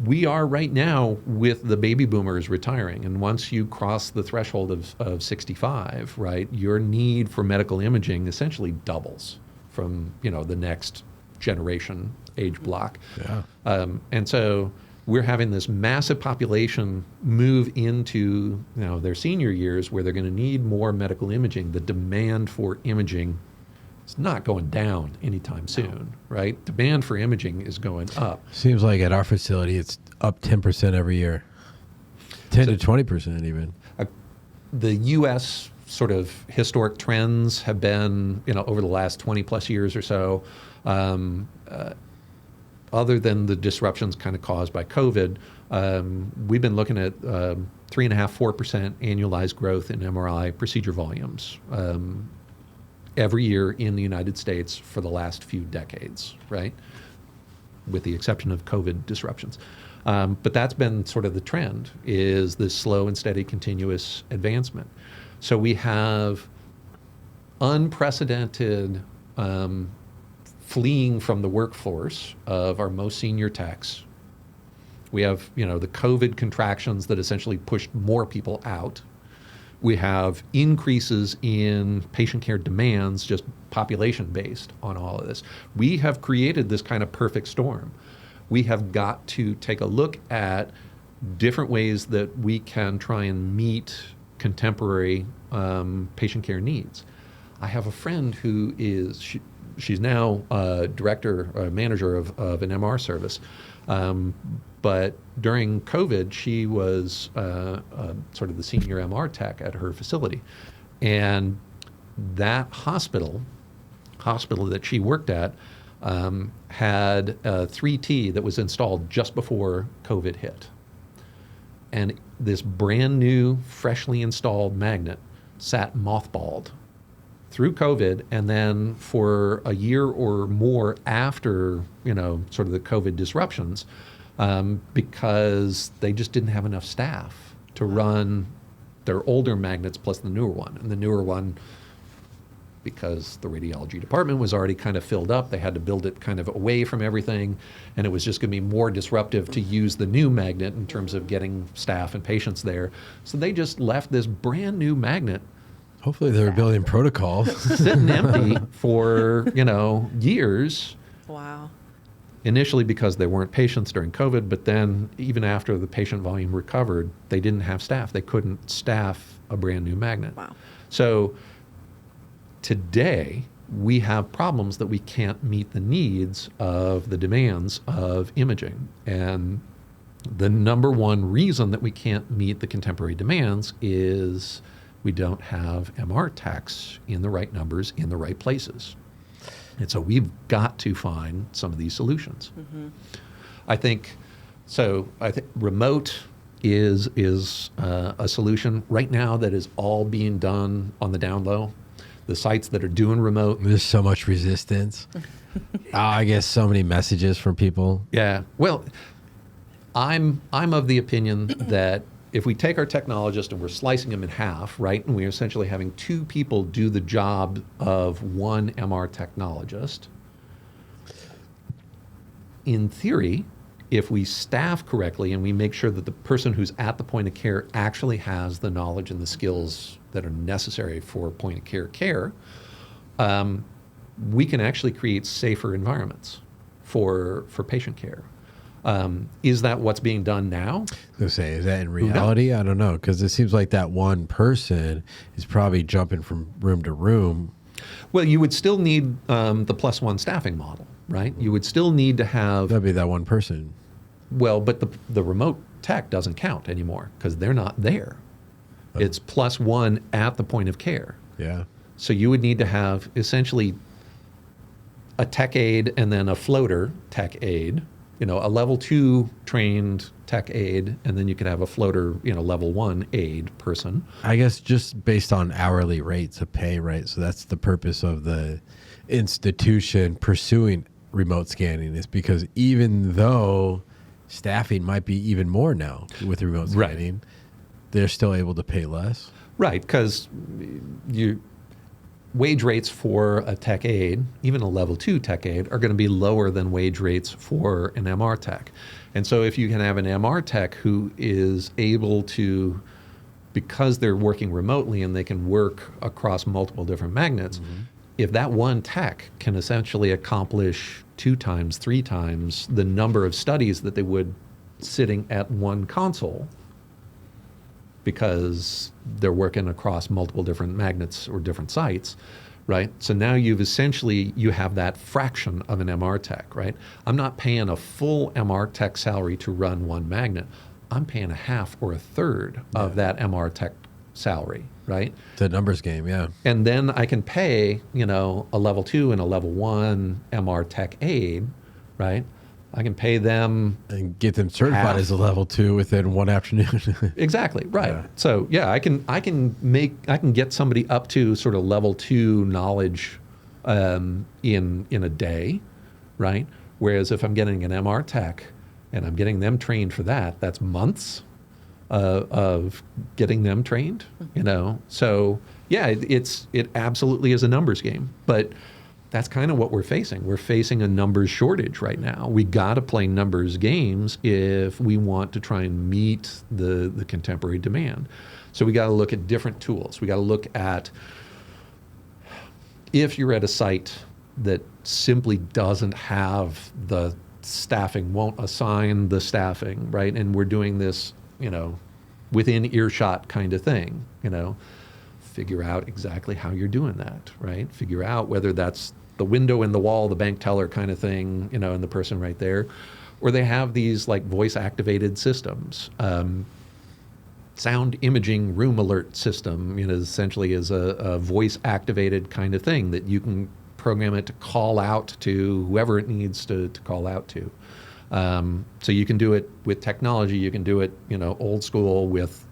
We are right now with the baby boomers retiring, and once you cross the threshold of 65, right, your need for medical imaging essentially doubles from, the next generation age block. Yeah. And so we're having this massive population move into their senior years where they're going to need more medical imaging. The demand for imaging is not going down anytime soon, right? Demand for imaging is going up. Seems like at our facility, it's up 10% every year, 10 to 20% even. The U.S. sort of historic trends have been, over the last 20 plus years or so, other than the disruptions kind of caused by COVID, we've been looking at 3.5%, 4% annualized growth in MRI procedure volumes every year in the United States for the last few decades, right? With the exception of COVID disruptions. But that's been sort of the trend, is this slow and steady continuous advancement. So we have unprecedented fleeing from the workforce of our most senior techs. We have, the COVID contractions that essentially pushed more people out, We have increases in patient care demands, just population based on all of this. We have created this kind of perfect storm. We have got to take a look at different ways that we can try and meet contemporary patient care needs. I have a friend who is, she's now director, manager of an MR service. But during COVID, she was sort of the senior MR tech at her facility. And that hospital that she worked at had a 3T that was installed just before COVID hit. And this brand new, freshly installed magnet sat mothballed through COVID, and then for a year or more after, sort of the COVID disruptions, because they just didn't have enough staff to run their older magnets plus the newer one. And the newer one, because the radiology department was already kind of filled up, they had to build it kind of away from everything, and it was just going to be more disruptive to use the new magnet in terms of getting staff and patients there. So they just left this brand new magnet. Hopefully they were building protocols. Sitting empty for, years. Wow. Initially because there weren't patients during COVID, but then even after the patient volume recovered, they didn't have staff. They couldn't staff a brand new magnet. Wow. So today, we have problems that we can't meet the needs of the demands of imaging. And the number one reason that we can't meet the contemporary demands is we don't have MR techs in the right numbers in the right places. And so we've got to find some of these solutions. Mm-hmm. I think remote is a solution right now that is all being done on the down low. The sites that are doing remote. There's so much resistance. I get so many messages from people. Yeah. Well, I'm of the opinion that if we take our technologist and we're slicing them in half, right, and we're essentially having two people do the job of one MR technologist, in theory, if we staff correctly and we make sure that the person who's at the point of care actually has the knowledge and the skills that are necessary for point of care, we can actually create safer environments for patient care. Is that what's being done now? I was going to say, is that in reality? I don't know, because it seems like that one person is probably jumping from room to room. Well, you would still need the +1 staffing model, right? You would still need to have... That'd be that one person. Well, but the remote tech doesn't count anymore because they're not there. Oh. It's +1 at the point of care. Yeah. So you would need to have essentially a tech aide and then a floater tech aide, a level 2 trained tech aide, and then you could have a floater, level 1 aide person. I guess just based on hourly rates of pay, right? So that's the purpose of the institution pursuing remote scanning, is because even though staffing might be even more now with remote scanning, right, they're still able to pay less. Right, because wage rates for a tech aide, even a level 2 tech aide, are going to be lower than wage rates for an MR tech. And so if you can have an MR tech who is able to, because they're working remotely and they can work across multiple different magnets, mm-hmm, if that one tech can essentially accomplish 2 times, 3 times the number of studies that they would sitting at one console, because they're working across multiple different magnets or different sites, right? So now you have that fraction of an MR tech, right? I'm not paying a full MR tech salary to run one magnet. I'm paying a half or a third of that MR tech salary, right? The numbers game, yeah. And then I can pay, a level 2 and a level 1 MR tech aide, right? I can pay them and get them certified as a level 2 within one afternoon. Exactly, right. Yeah. So I can get somebody up to sort of level 2 knowledge in a day, right? Whereas if I'm getting an MR tech and I'm getting them trained for that, that's months of getting them trained. So yeah, it absolutely is a numbers game, but that's kind of what we're facing. We're facing a numbers shortage right now. We got to play numbers games if we want to try and meet the contemporary demand. So we got to look at different tools. We got to look at, if you're at a site that simply doesn't have the staffing, won't assign the staffing, right? And we're doing this, within earshot kind of thing, figure out exactly how you're doing that, right? Figure out whether that's the window in the wall, the bank teller kind of thing, and the person right there, or they have these like voice activated systems. Sound imaging room alert system, essentially is a voice activated kind of thing that you can program it to call out to whoever it needs to call out to. So you can do it with technology. You can do it, old school with,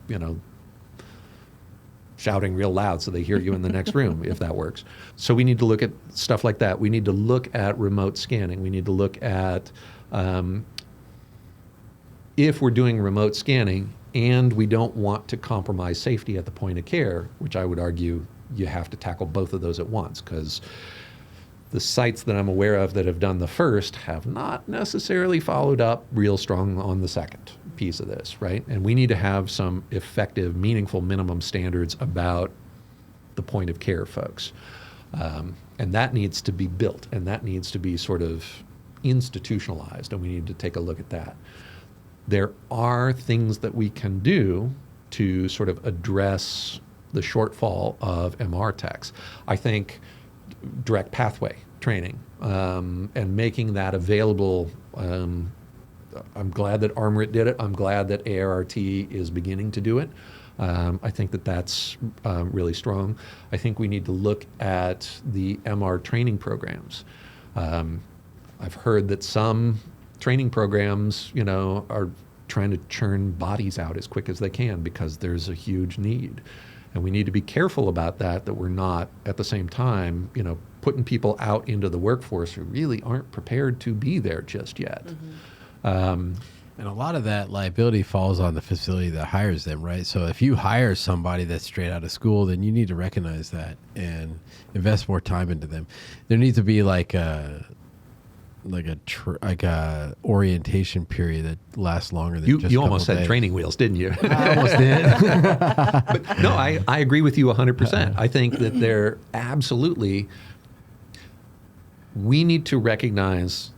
shouting real loud so they hear you in the next room, if that works. So we need to look at stuff like that. We need to look at remote scanning. We need to look at, if we're doing remote scanning and we don't want to compromise safety at the point of care, which I would argue you have to tackle both of those at once, because the sites that I'm aware of that have done the first have not necessarily followed up real strong on the second piece of this, right? And we need to have some effective, meaningful minimum standards about the point of care folks. And that needs to be built, and that needs to be sort of institutionalized, and we need to take a look at that. There are things that we can do to sort of address the shortfall of MR techs. I think direct pathway training and making that available. I'm glad that ARMRIT did it. I'm glad that ARRT is beginning to do it. I think that that's really strong. I think we need to look at the MR training programs. I've heard that some training programs, are trying to churn bodies out as quick as they can because there's a huge need. And we need to be careful about that we're not, at the same time, putting people out into the workforce who really aren't prepared to be there just yet. Mm-hmm. And a lot of that liability falls on the facility that hires them, right? So if you hire somebody that's straight out of school, then you need to recognize that and invest more time into them. There needs to be like a orientation period that lasts longer than just you almost said days. Training wheels, didn't you? I almost did. But no, I agree with you 100%. I think that there absolutely, we need to recognize,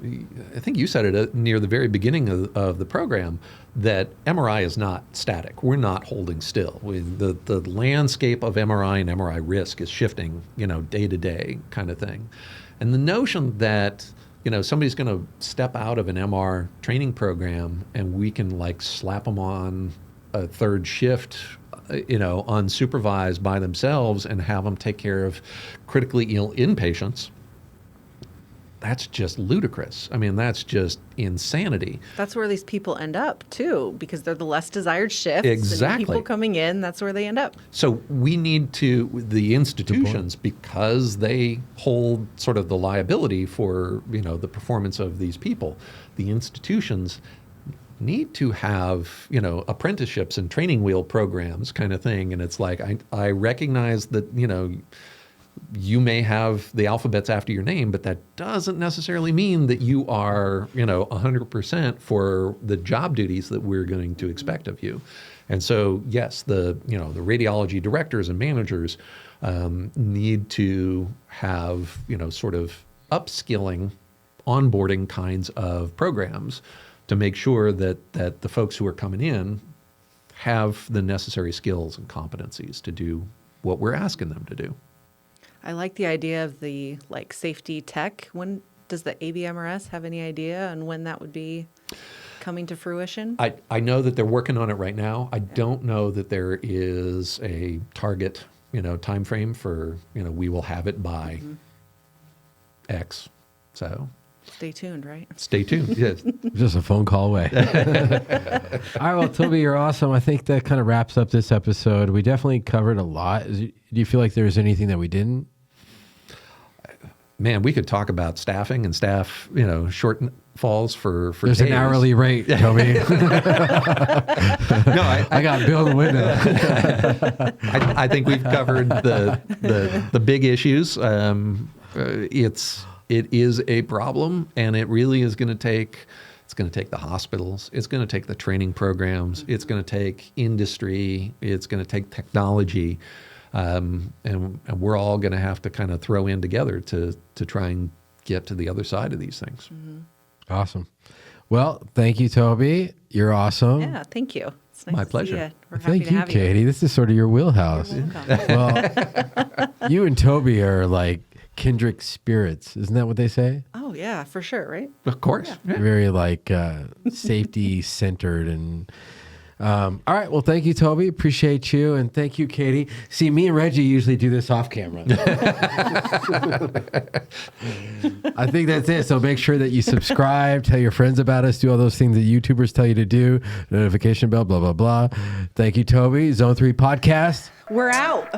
I think you said it near the very beginning of the program, that MRI is not static. We're not holding still. The landscape of MRI and MRI risk is shifting, day to day kind of thing. And the notion that, somebody's going to step out of an MR training program and we can like slap them on a third shift, unsupervised by themselves and have them take care of critically ill inpatients, that's just ludicrous. I mean, that's just insanity. That's where these people end up, too, because they're the less desired shifts. Exactly. And people coming in, that's where they end up. So we need to, the institutions, because they hold sort of the liability for, the performance of these people, the institutions need to have, apprenticeships and training wheel programs kind of thing. And it's like, I recognize that, you may have the alphabets after your name, but that doesn't necessarily mean that you are, 100% for the job duties that we're going to expect of you. And so, yes, the radiology directors and managers need to have, sort of upskilling, onboarding kinds of programs to make sure that the folks who are coming in have the necessary skills and competencies to do what we're asking them to do. I like the idea of the safety tech. When does the ABMRS have any idea on when that would be coming to fruition? I know that they're working on it right now. I don't know that there is a target, time frame for, we will have it by X. So stay tuned, right? Stay tuned. Yes. Just a phone call away. All right, well, Toby, you're awesome. I think that kind of wraps up this episode. We definitely covered a lot. Do you feel like there's anything that we didn't? Man, we could talk about staffing and staff, shortfalls for There's days. An hourly rate, Toby. No, I got Bill the window. I think we've covered the big issues. it is a problem, and it really is going to take. It's going to take the hospitals. It's going to take the training programs. It's going to take industry. It's going to take technology, and we're all going to have to kind of throw in together to try and get to the other side of these things. Awesome. Well, thank you, Toby. You're awesome. Yeah, thank you. It's nice My to pleasure. see you. We're happy Thank to you, have Katie. This is sort of your wheelhouse. You're welcome. Well, you and Toby are like kindred spirits. Isn't that what they say? Oh, yeah, for sure, right? Of course. Yeah. Very like safety centered and all right. Well, thank you, Toby. Appreciate you. And thank you, Katie. See, me and Reggie usually do this off camera. I think that's it. So make sure that you subscribe, tell your friends about us, do all those things that YouTubers tell you to do, notification bell, blah, blah, blah. Thank you, Toby. Zone 3 Podcast. We're out.